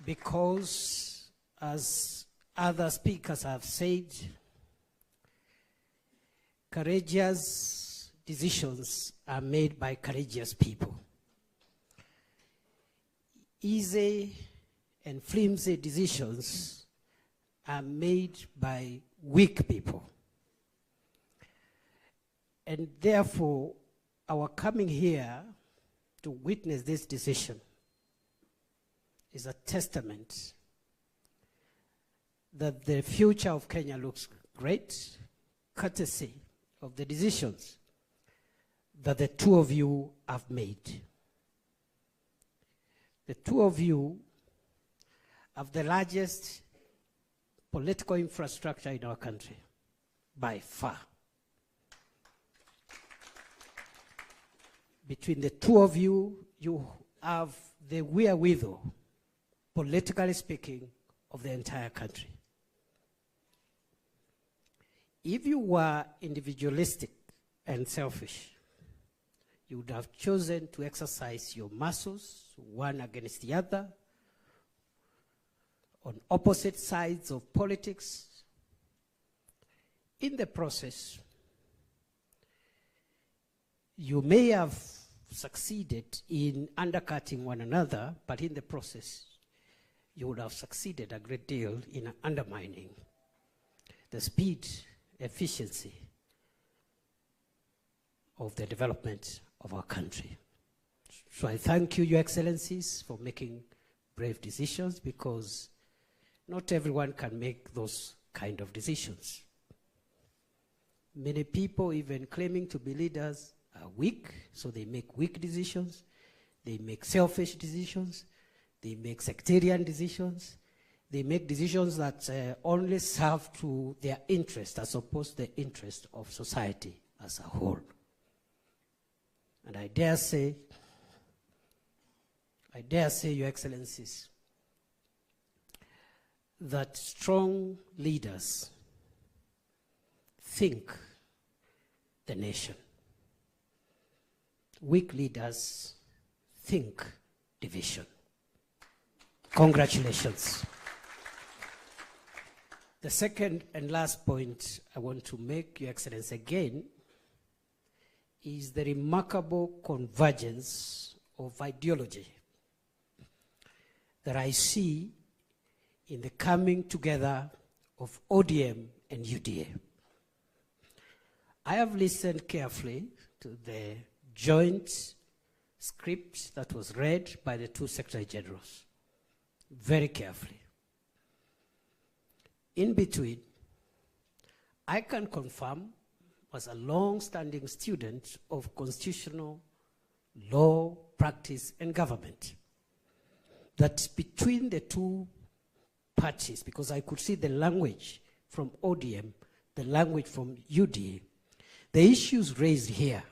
because, as other speakers have said, courageous decisions are made by courageous people. Easy and flimsy decisions are made by weak people. And therefore, our coming here to witness this decision is a testament that the future of Kenya looks great, courtesy of the decisions that the two of you have made. The two of you have the largest political infrastructure in our country, by far. Between the two of you, you have the wherewithal, politically speaking, of the entire country. If you were individualistic and selfish, you would have chosen to exercise your muscles, one against the other, on opposite sides of politics. In the process, you may have succeeded in undercutting one another, but in the process, you would have succeeded a great deal in undermining the speed, efficiency of the development of our country. So I thank you, Your Excellencies, for making brave decisions, because not everyone can make those kind of decisions. Many people, even claiming to be leaders, are weak, so they make weak decisions. They make selfish decisions. They make sectarian decisions. They make decisions that only serve to their interest as opposed to the interest of society as a whole. And I dare say, Your Excellencies, that strong leaders think the nation. Weak leaders think division. Congratulations. The second and last point I want to make, Your Excellency, again, is the remarkable convergence of ideology that I see in the coming together of ODM and UDA. I have listened carefully to the joint script that was read by the two Secretary Generals, very carefully. In between, I can confirm, as a long-standing student of constitutional law, practice, and government, that between the two parties, because I could see the language from ODM, the language from UDA, the issues raised here,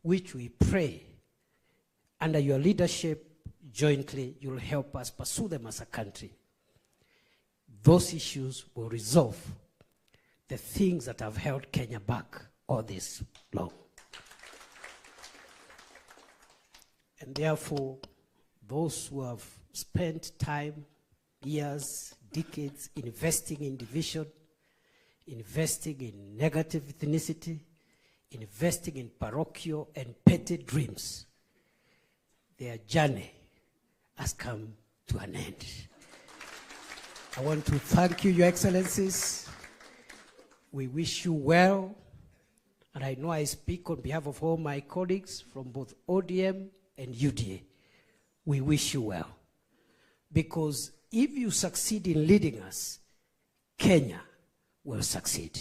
which we pray under your leadership jointly, you'll help us pursue them as a country. Those issues will resolve the things that have held Kenya back all this long. And therefore, those who have spent time, years, decades investing in division, investing in negative ethnicity, investing in parochial and petty dreams, their journey has come to an end. I want to thank you, Your Excellencies. We wish you well, and I know I speak on behalf of all my colleagues from both ODM and UDA. We wish you well, because if you succeed in leading us, Kenya will succeed.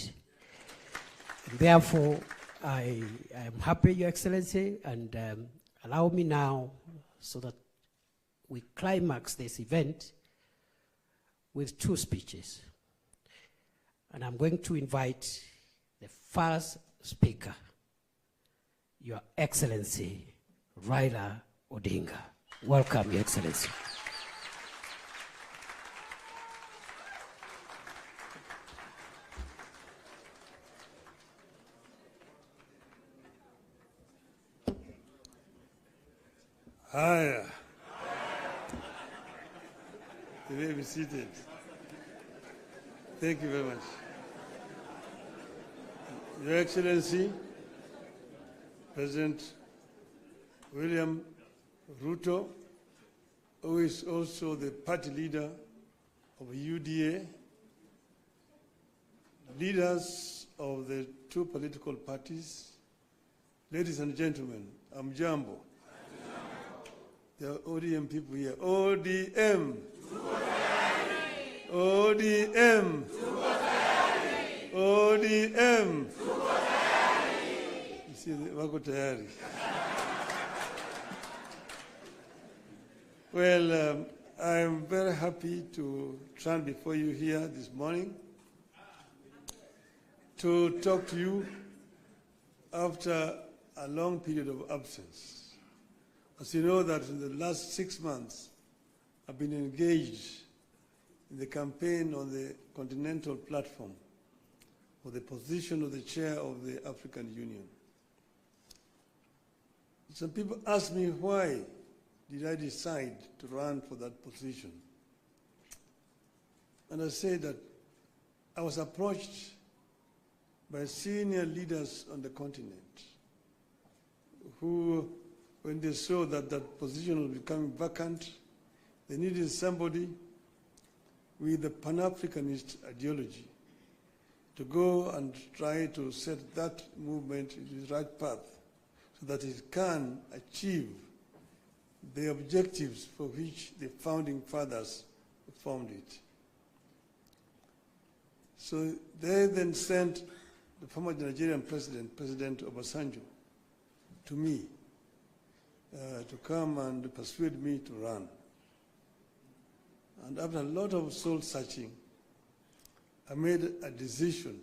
And therefore, I am happy, Your Excellency, and allow me now, so that we climax this event with two speeches. And I'm going to invite the first speaker, Your Excellency Raila Odinga. Welcome, Your Excellency. Hi. You may be seated. Thank you very much. Your Excellency, President William Ruto, who is also the party leader of UDA, leaders of the two political parties, ladies and gentlemen, Amjambo. There are ODM people here. ODM. ODM. ODM. You see, wako tayari. Well, I'm very happy to stand before you here this morning to talk to you after a long period of absence. As you know that in the last 6 months, I've been engaged in the campaign on the continental platform for the position of the chair of the African Union. Some people ask me why did I decide to run for that position. And I say that I was approached by senior leaders on the continent who, when they saw that that position was becoming vacant, they needed somebody with a Pan-Africanist ideology to go and try to set that movement in the right path so that it can achieve the objectives for which the founding fathers formed it. So they then sent the former Nigerian president, President Obasanjo, to me to come and persuade me to run. And after a lot of soul searching, I made a decision.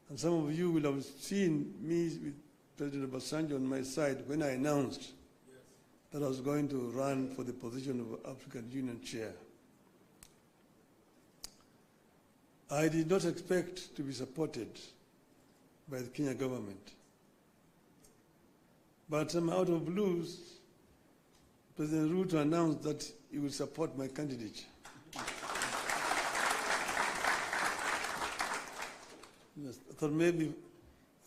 And some of you will have seen me with President Obasanjo on my side when I announced that I was going to run for the position of African Union chair. I did not expect to be supported by the Kenya government. But out of blues, President Ruto announced that he will support my candidature. I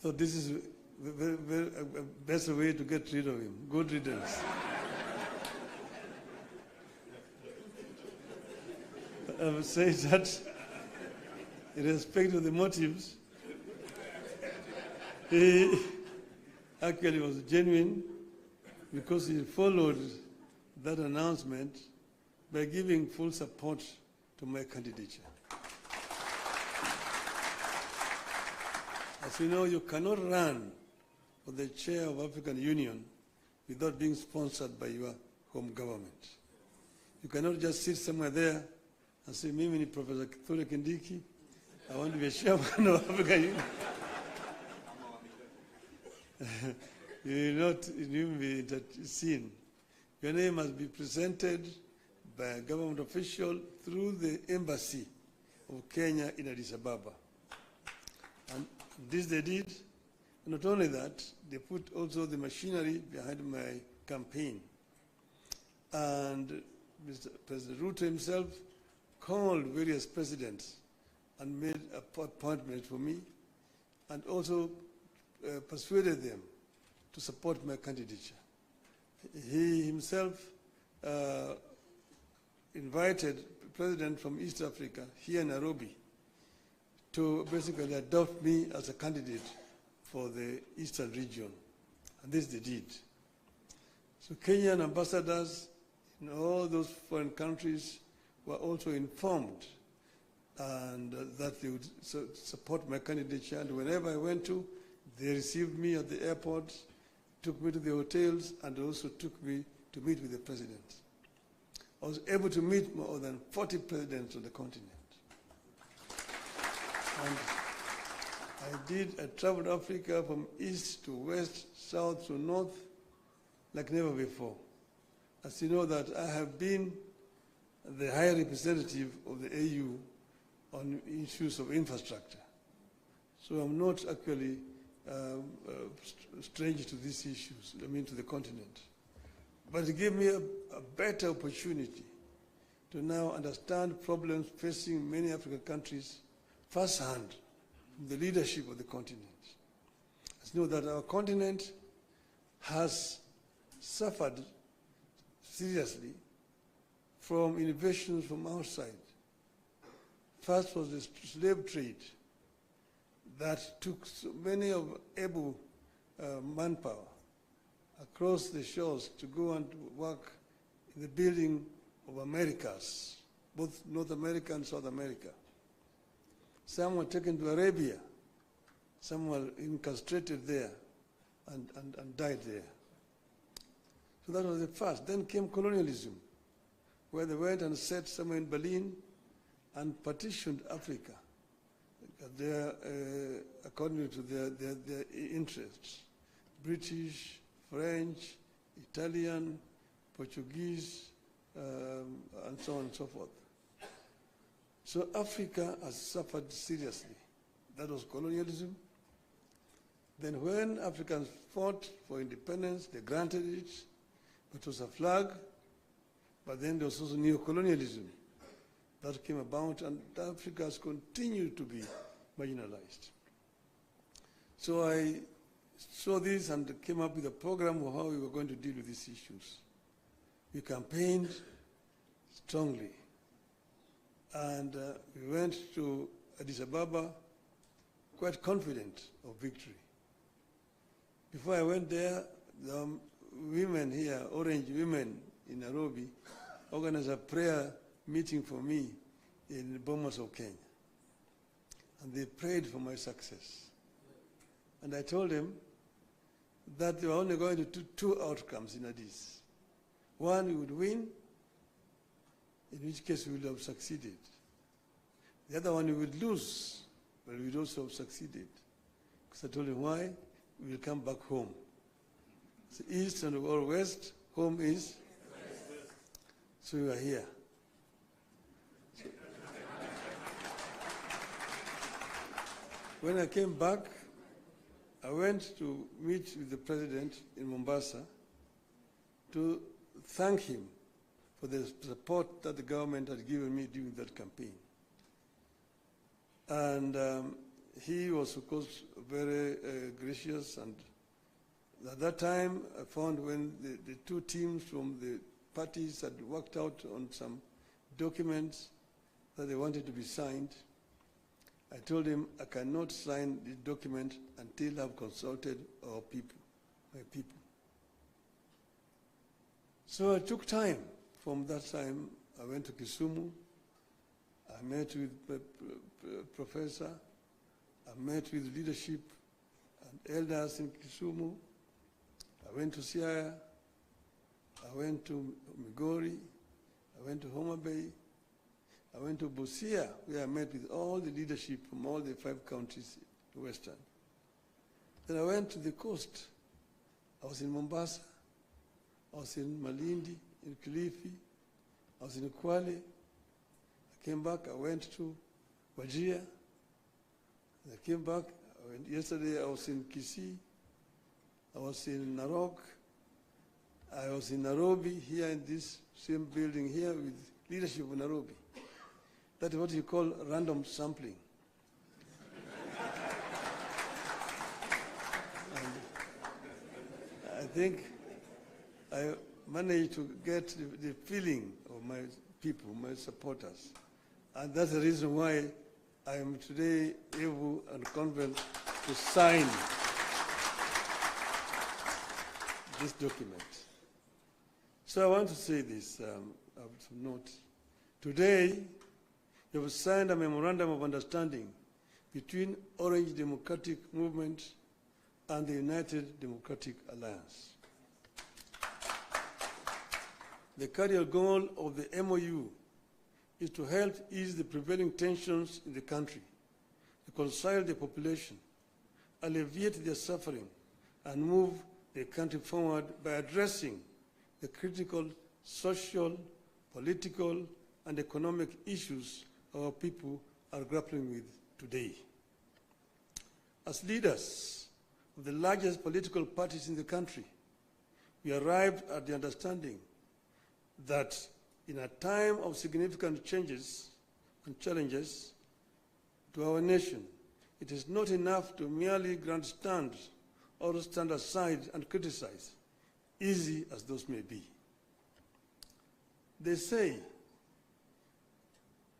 thought this is a better way to get rid of him. Good riddance. I would say that, irrespective of the motives, he actually was genuine because he followed that announcement by giving full support to my candidature. As you know, you cannot run for the chair of African Union without being sponsored by your home government. You cannot just sit somewhere there and say, Mimi ni Professor Kithure Kindiki, I want to be a chairman of African Union. You will not even be seen. Your name must be presented by a government official through the embassy of Kenya in Addis Ababa. And this they did. And not only that, they put also the machinery behind my campaign. And Mr. President Ruto himself called various presidents and made an appointment for me and also persuaded them to support my candidature. He himself invited the president from East Africa here in Nairobi to basically adopt me as a candidate for the Eastern region. And this they did. So Kenyan ambassadors in all those foreign countries were also informed and that they would support my candidature. And whenever I went to, they received me at the airport, took me to the hotels, and also took me to meet with the president. I was able to meet more than 40 presidents on the continent. And I traveled Africa from east to west, south to north, like never before. As you know that I have been the high representative of the AU on issues of infrastructure. So I'm not actually strange to these issues, I mean to the continent. But it gave me a better opportunity to now understand problems facing many African countries firsthand from the leadership of the continent. As you know that our continent has suffered seriously from innovations from outside. First was the slave trade that took so many of able manpower across the shores to go and work in the building of Americas, both North America and South America. Some were taken to Arabia, some were incarcerated there and died there. So that was the first. Then came colonialism, where they went and set somewhere in Berlin and partitioned Africa according to their interests. British, French, Italian, Portuguese, and so on and so forth. So Africa has suffered seriously. That was colonialism. Then when Africans fought for independence, they granted it, but it was a flag. But then there was also neocolonialism that came about, and Africa has continued to be marginalized. So I saw this and came up with a program of how we were going to deal with these issues. We campaigned strongly, and we went to Addis Ababa quite confident of victory. Before I went there, the women here, Orange women in Nairobi, organized a prayer meeting for me in Bomas of Kenya. And they prayed for my success. And I told them that they were only going to do two outcomes in Addis. One, we would win, in which case we would have succeeded. The other one, we would lose, but we would also have succeeded. Because I told them why, we will come back home. So east and or west, home is? So we are here. When I came back, I went to meet with the president in Mombasa to thank him for the support that the government had given me during that campaign. And he was, of course, very gracious. And at that time, I found when the two teams from the parties had worked out on some documents that they wanted to be signed, I told him I cannot sign this document until I've consulted our people, my people. So I took time. From that time, I went to Kisumu. I met with the professor. I met with leadership and elders in Kisumu. I went to Siaya. I went to Migori. I went to Homa Bay. I went to Busia, where I met with all the leadership from all the 5 counties in Western. Then I went to the coast. I was in Mombasa. I was in Malindi, in Kilifi. I was in Kwale. I came back. I went to Wajir. I came back. Yesterday I was in Kisii. I was in Narok. I was in Nairobi, here in this same building here with leadership of Nairobi. That is what you call random sampling. And I think I managed to get the feeling of my people, my supporters. And that's the reason why I am today able and confident to sign this document. So I want to say this of note. Today, we have signed a memorandum of understanding between Orange Democratic Movement and the United Democratic Alliance. The cardinal goal of the MOU is to help ease the prevailing tensions in the country, reconcile the population, alleviate their suffering, and move the country forward by addressing the critical social, political, and economic issues our people are grappling with today. As leaders of the largest political parties in the country, we arrived at the understanding that in a time of significant changes and challenges to our nation, it is not enough to merely grandstand or stand aside and criticize, easy as those may be. They say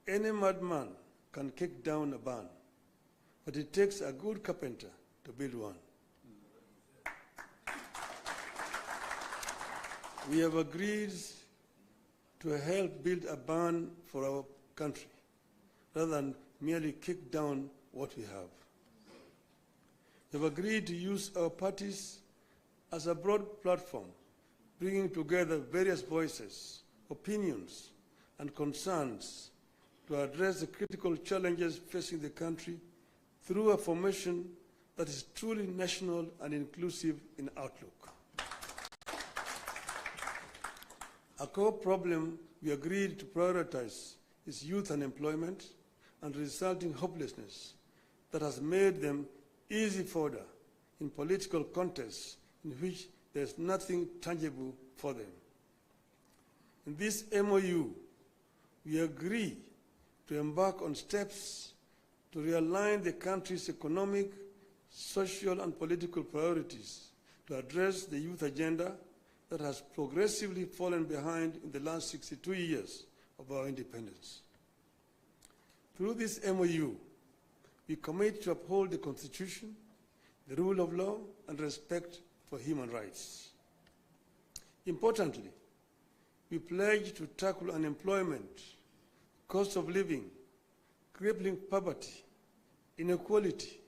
any madman can kick down a barn, but it takes a good carpenter to build one. We have agreed to help build a barn for our country, rather than merely kick down what we have. We have agreed to use our parties as a broad platform, bringing together various voices, opinions, and concerns to address the critical challenges facing the country through a formation that is truly national and inclusive in outlook. A core problem we agreed to prioritize is youth unemployment and resulting hopelessness that has made them easy fodder in political contests in which there is nothing tangible for them. In this MOU, we agree to embark on steps to realign the country's economic, social, and political priorities to address the youth agenda that has progressively fallen behind in the last 62 years of our independence. Through this MOU, we commit to uphold the Constitution, the rule of law, and respect for human rights. Importantly, we pledge to tackle unemployment, cost of living, crippling poverty, inequality,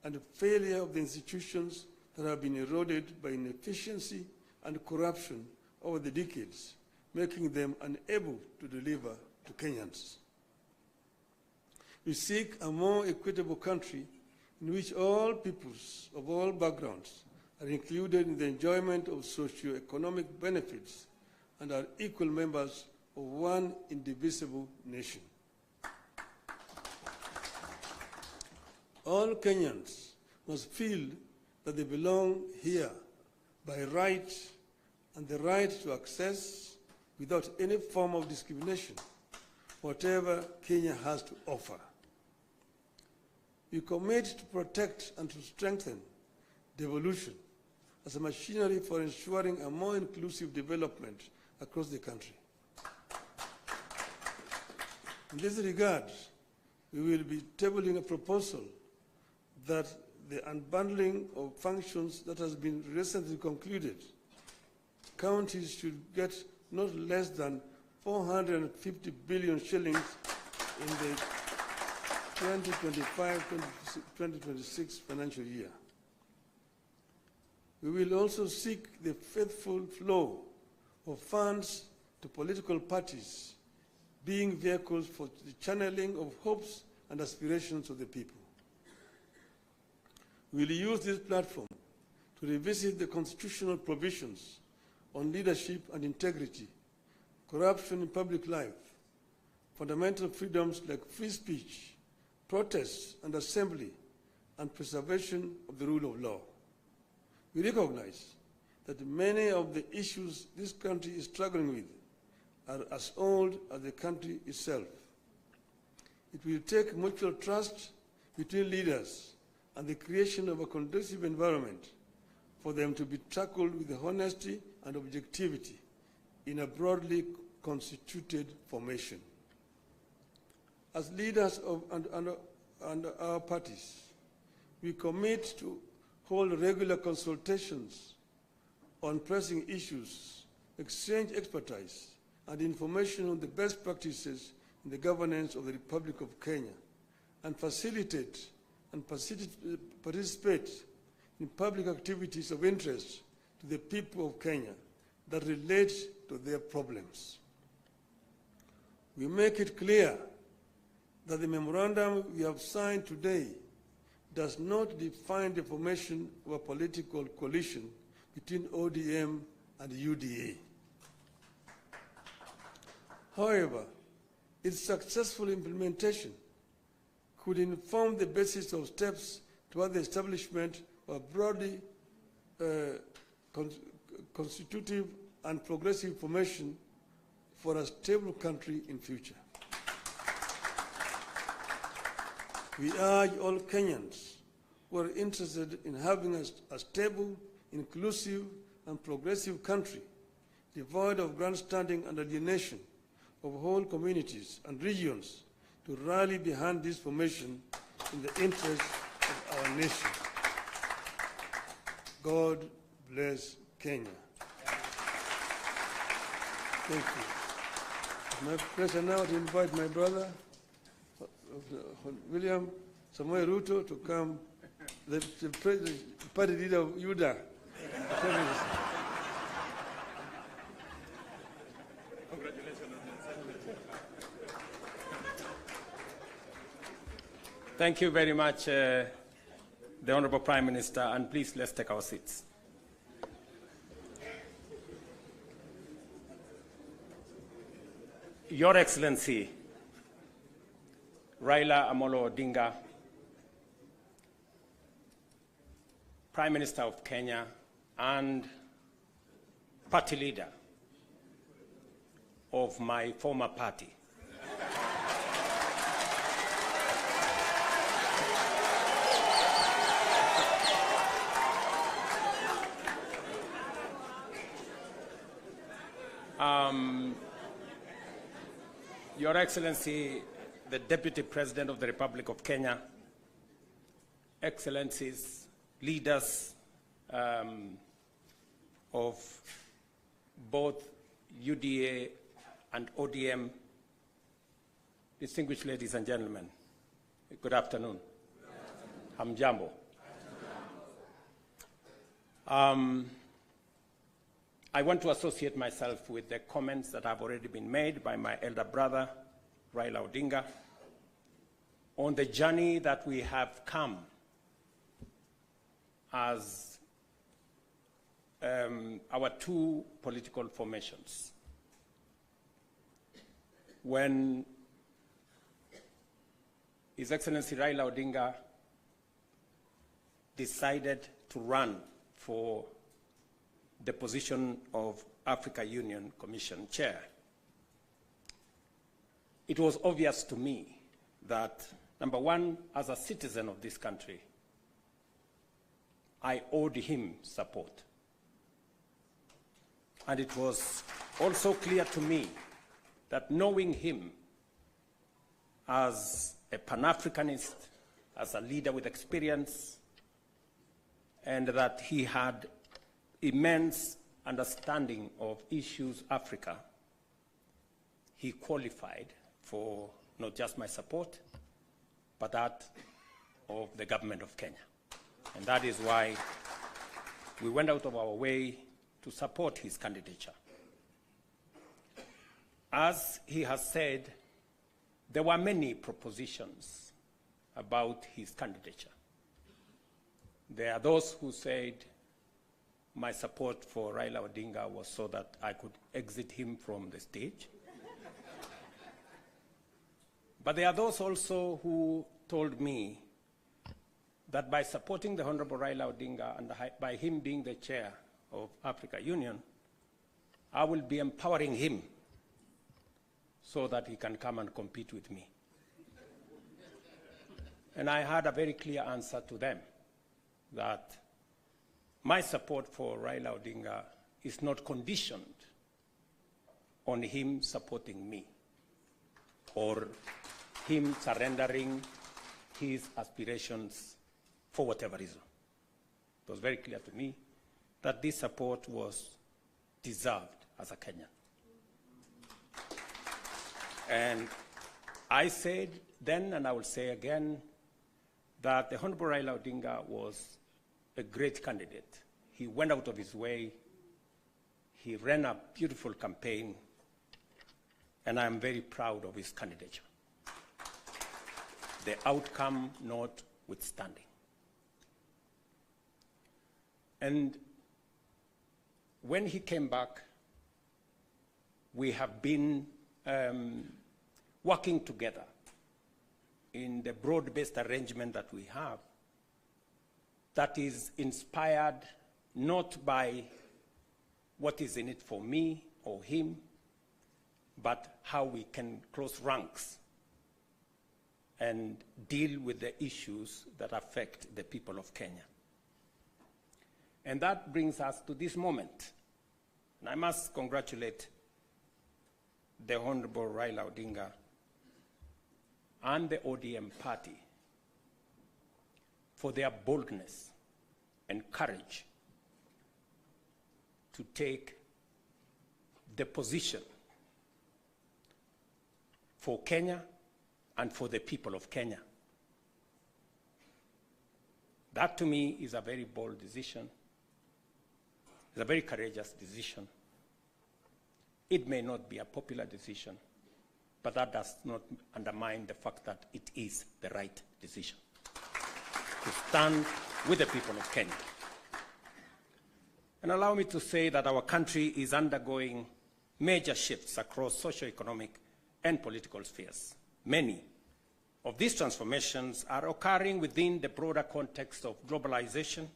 and the failure of the institutions that have been eroded by inefficiency and corruption over the decades, making them unable to deliver to Kenyans. We seek a more equitable country in which all peoples of all backgrounds are included in the enjoyment of socio-economic benefits and are equal members of one indivisible nation. All Kenyans must feel that they belong here by right and the right to access, without any form of discrimination, whatever Kenya has to offer. We commit to protect and to strengthen devolution as a machinery for ensuring a more inclusive development across the country. In this regard, we will be tabling a proposal that the unbundling of functions that has been recently concluded, counties should get not less than 450 billion shillings in the 2025-2026 financial year. We will also seek the faithful flow of funds to political parties, being vehicles for the channeling of hopes and aspirations of the people. We will use this platform to revisit the constitutional provisions on leadership and integrity, corruption in public life, fundamental freedoms like free speech, protest and assembly, and preservation of the rule of law. We recognize that many of the issues this country is struggling with are as old as the country itself. It will take mutual trust between leaders and the creation of a conducive environment for them to be tackled with honesty and objectivity in a broadly constituted formation. As leaders of and our parties, we commit to hold regular consultations on pressing issues, exchange expertise and information on the best practices in the governance of the Republic of Kenya, and facilitate and participate in public activities of interest to the people of Kenya that relate to their problems. We make it clear that the memorandum we have signed today does not define the formation of a political coalition between ODM and UDA. However, its successful implementation could inform the basis of steps toward the establishment of a broadly constitutive and progressive formation for a stable country in future. We urge all Kenyans who are interested in having a stable, inclusive, and progressive country, devoid of grandstanding and alienation of whole communities and regions, to rally behind this formation in the interest of our nation. God bless Kenya. Thank you. My pleasure now to invite my brother, William Samoei Ruto, to come, the party leader of UDA. Thank you very much, the Honorable Prime Minister, and please let's take our seats. Your Excellency, Raila Amolo Odinga, Prime Minister of Kenya and party leader of my former party. Your Excellency, the Deputy President of the Republic of Kenya, Excellencies, leaders of both UDA and ODM, distinguished ladies and gentlemen, good afternoon. Hamjambo. I want to associate myself with the comments that have already been made by my elder brother, Raila Odinga, on the journey that we have come as our two political formations. When His Excellency Raila Odinga decided to run for the position of Africa Union Commission Chair, it was obvious to me that, number one, as a citizen of this country, I owed him support. And it was also clear to me that knowing him as a Pan-Africanist, as a leader with experience, and that he had immense understanding of issues Africa, he qualified for not just my support, but that of the government of Kenya. And that is why we went out of our way to support his candidature. As he has said, there were many propositions about his candidature. There are those who said my support for Raila Odinga was so that I could exit him from the stage. But there are those also who told me that by supporting the Honorable Raila Odinga and by him being the chair of Africa Union, I will be empowering him so that he can come and compete with me. And I had a very clear answer to them, that my support for Raila Odinga is not conditioned on him supporting me or him surrendering his aspirations for whatever reason. It was very clear to me that this support was deserved as a Kenyan. And I said then, and I will say again, that the Honorable Raila Odinga was a great candidate. He went out of his way. He ran a beautiful campaign, and I'm very proud of his candidature. The outcome notwithstanding. And when he came back, we have been working together in the broad-based arrangement that we have that is inspired not by what is in it for me or him, but how we can close ranks and deal with the issues that affect the people of Kenya. And that brings us to this moment. And I must congratulate the Honorable Raila Odinga and the ODM party for their boldness and courage to take the position for Kenya and for the people of Kenya. That to me is a very bold decision. It's a very courageous decision. It may not be a popular decision, but that does not undermine the fact that it is the right decision to stand with the people of Kenya. And allow me to say that our country is undergoing major shifts across socio-economic and political spheres. Many of these transformations are occurring within the broader context of globalization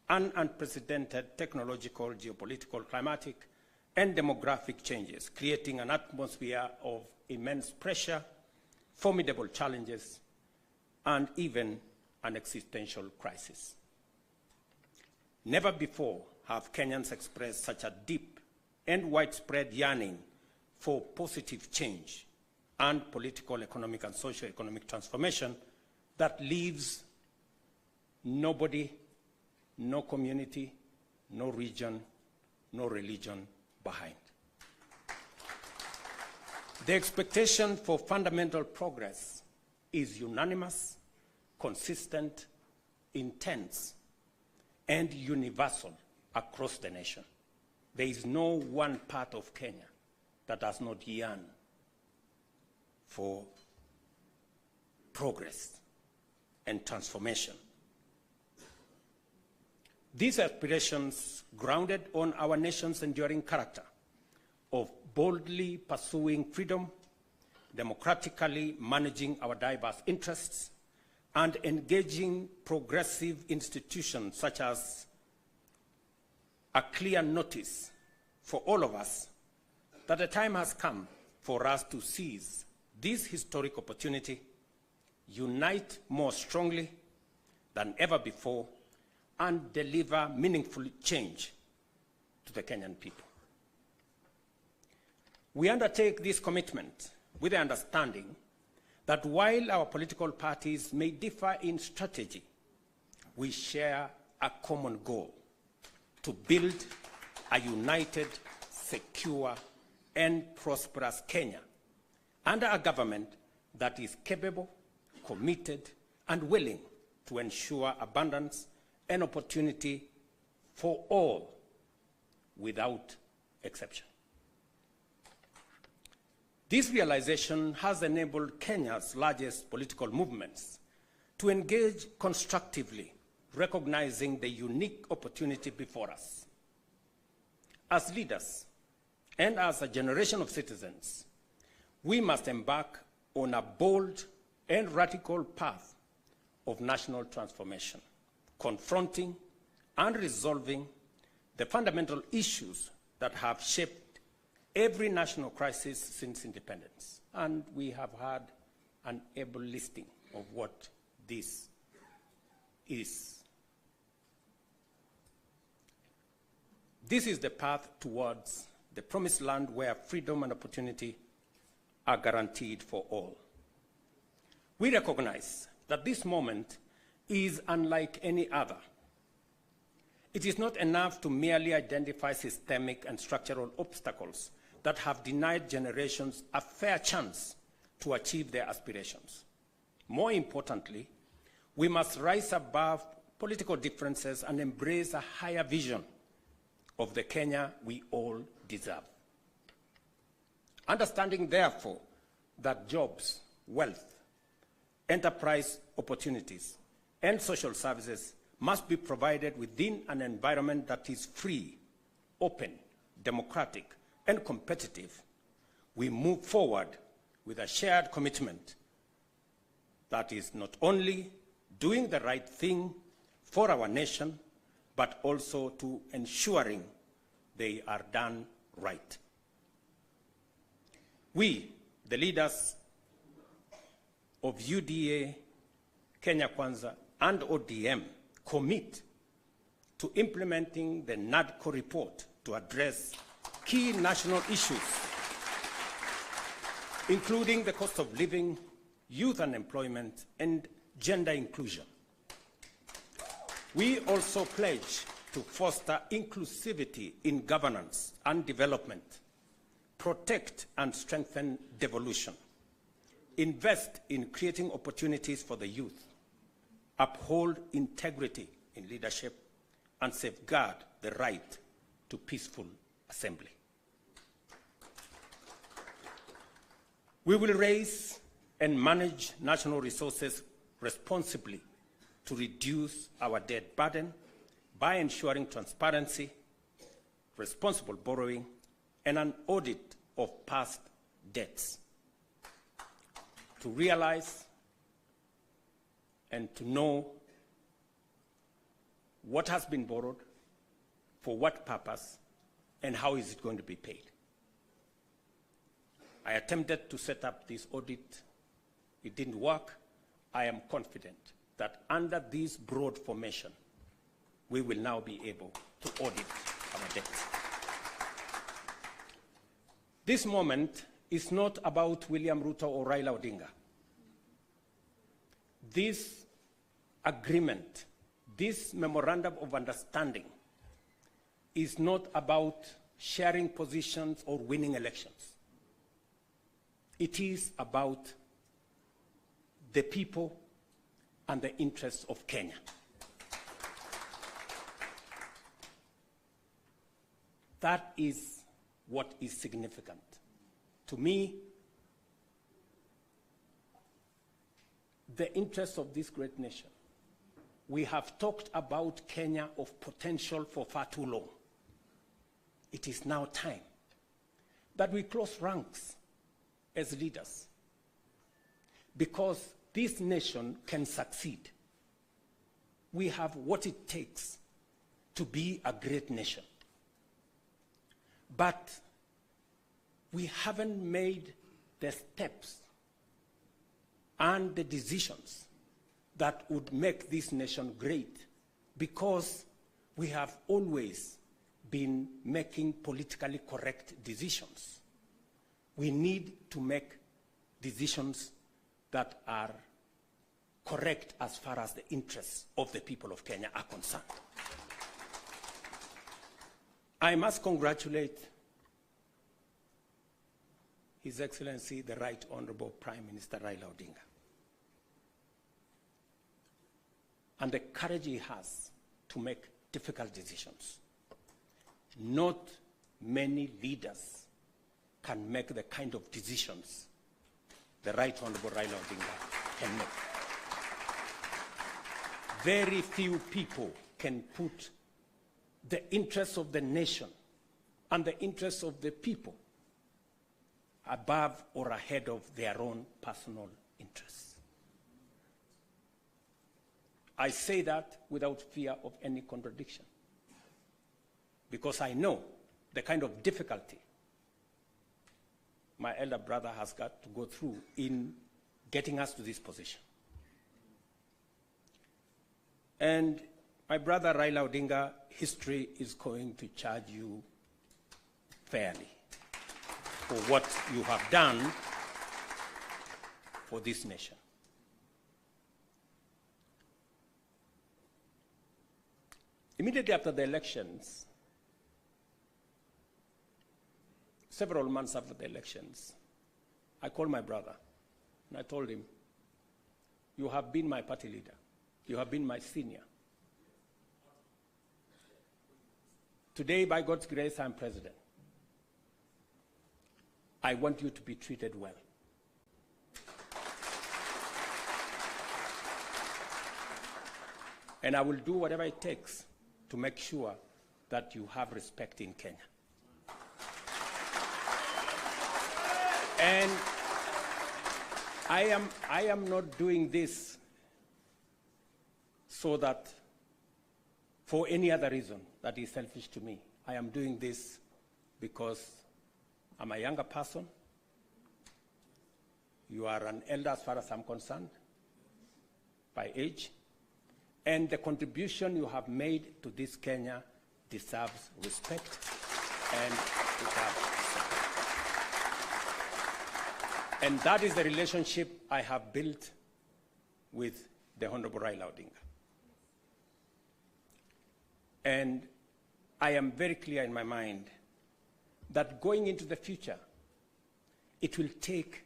and unprecedented technological, geopolitical, climatic, and demographic changes, creating an atmosphere of immense pressure, formidable challenges, and even an existential crisis. Never before have Kenyans expressed such a deep and widespread yearning for positive change and political, economic, and socio-economic transformation that leaves nobody, no community, no region, no religion behind. The expectation for fundamental progress is unanimous, consistent, intense, and universal across the nation. There is no one part of Kenya that does not yearn for progress and transformation. These aspirations, grounded on our nation's enduring character of boldly pursuing freedom, democratically managing our diverse interests, and engaging progressive institutions such as a clear notice for all of us that the time has come for us to seize this historic opportunity, unite more strongly than ever before, and deliver meaningful change to the Kenyan people. We undertake this commitment with the understanding that while our political parties may differ in strategy, we share a common goal: to build a united, secure, and prosperous Kenya under a government that is capable, committed, and willing to ensure abundance and opportunity for all without exception. This realization has enabled Kenya's largest political movements to engage constructively, recognizing the unique opportunity before us. As leaders and as a generation of citizens, we must embark on a bold and radical path of national transformation, confronting and resolving the fundamental issues that have shaped every national crisis since independence. And we have had an able listing of what this is. This is the path towards the promised land where freedom and opportunity are guaranteed for all. We recognize that this moment is unlike any other. It is not enough to merely identify systemic and structural obstacles that have denied generations a fair chance to achieve their aspirations. More importantly, we must rise above political differences and embrace a higher vision of the Kenya we all deserve. Understanding, therefore, that jobs, wealth, enterprise opportunities, and social services must be provided within an environment that is free open, democratic, and competitive, we move forward with a shared commitment that is not only doing the right thing for our nation, but also to ensuring they are done right. We, the leaders of UDA, Kenya Kwanza, and ODM, commit to implementing the NADCO report to address key national issues, including the cost of living, youth unemployment, and gender inclusion. We also pledge to foster inclusivity in governance and development, protect and strengthen devolution, invest in creating opportunities for the youth, uphold integrity in leadership, and safeguard the right to peaceful assembly. We will raise and manage national resources responsibly to reduce our debt burden by ensuring transparency, responsible borrowing, and an audit of past debts. To realize and to know what has been borrowed, for what purpose, and how is it going to be paid. I attempted to set up this audit. It didn't work. I am confident that under this broad formation, we will now be able to audit our debts. This moment is not about William Ruto or Raila Odinga. This agreement, this memorandum of understanding, is not about sharing positions or winning elections. It is about the people and the interests of Kenya. That is what is significant. To me, the interests of this great nation. We have talked about Kenya of potential for far too long. It is now time that we close ranks as leaders, because this nation can succeed. We have what it takes to be a great nation. But we haven't made the steps and the decisions that would make this nation great, because we have always been making politically correct decisions. We need to make decisions that are correct as far as the interests of the people of Kenya are concerned. I must congratulate His Excellency, the Right Honorable Prime Minister Raila Odinga, and the courage he has to make difficult decisions. Not many leaders can make the kind of decisions the Right Honorable Raila Odinga can make. Very few people can put the interests of the nation and the interests of the people above or ahead of their own personal interests. I say that without fear of any contradiction, because I know the kind of difficulty my elder brother has got to go through in getting us to this position. And my brother Raila Odinga, history is going to charge you fairly for what you have done for this nation. Immediately after the elections, several months after the elections, I called my brother and I told him, you have been my party leader. You have been my senior. Today, by God's grace, I'm president. I want you to be treated well. And I will do whatever it takes to make sure that you have respect in Kenya. And I am not doing this so that for any other reason that is selfish to me. I am doing this because I'm a younger person. You are an elder as far as I'm concerned, by age. And the contribution you have made to this Kenya deserves respect and deserves support. And that is the relationship I have built with the Honorable Raila Odinga. And I am very clear in my mind that going into the future, it will take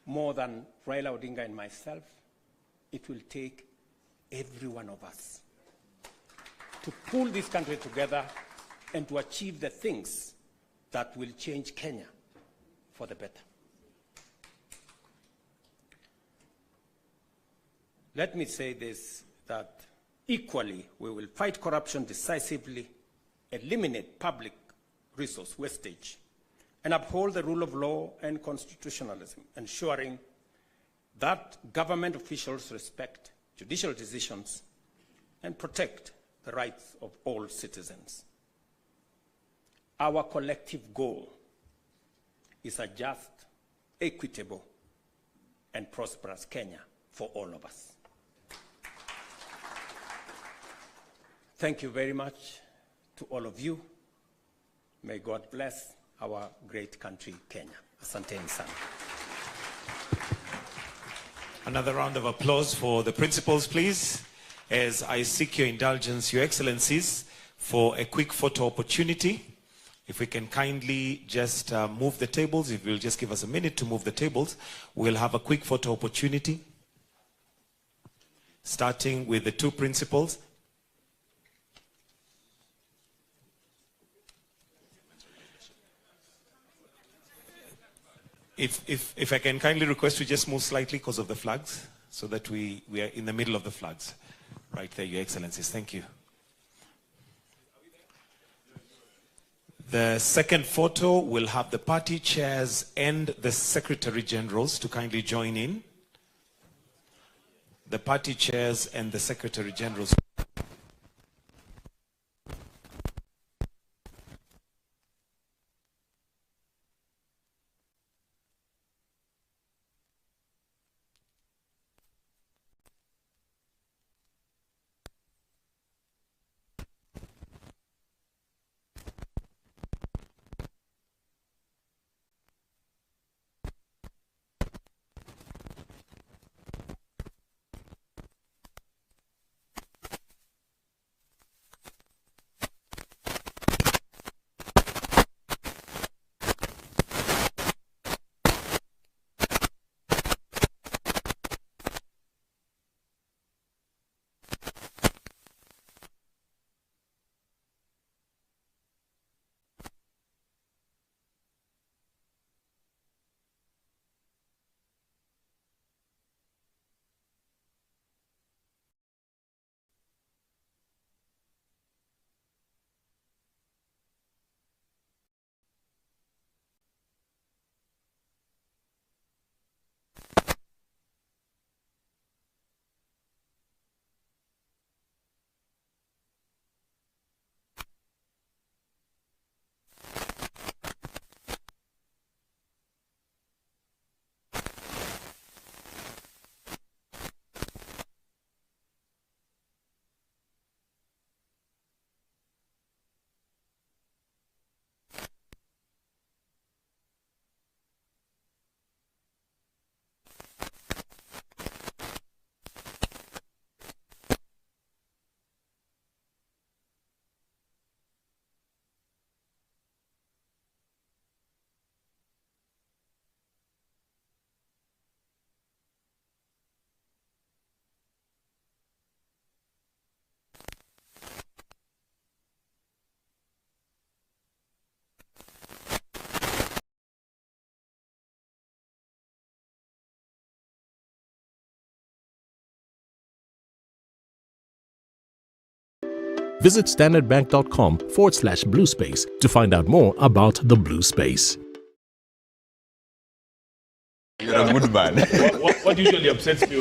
more than Raila Odinga and myself. It will take every one of us to pull this country together and to achieve the things that will change Kenya for the better. Let me say this, that equally we will fight corruption decisively, eliminate public resource wastage, and uphold the rule of law and constitutionalism, ensuring that government officials respect judicial decisions and protect the rights of all citizens. Our collective goal is a just, equitable, and prosperous Kenya for all of us. Thank you very much to all of you. May God bless our great country, Kenya. Asanteni sana. Another round of applause for the principals, please, as I seek your indulgence, Your Excellencies, for a quick photo opportunity. If we can kindly just move the tables, if you'll just give us a minute to move the tables, we'll have a quick photo opportunity, starting with the two principals. If I can kindly request you just move slightly because of the flags, so that we are in the middle of the flags. Right there, Your Excellencies. Thank you. The second photo will have the party chairs and the Secretary Generals to kindly join in. The party chairs and the Secretary Generals. Visit standardbank.com/bluespace to find out more about the Blue Space. You're a good man. What usually upsets me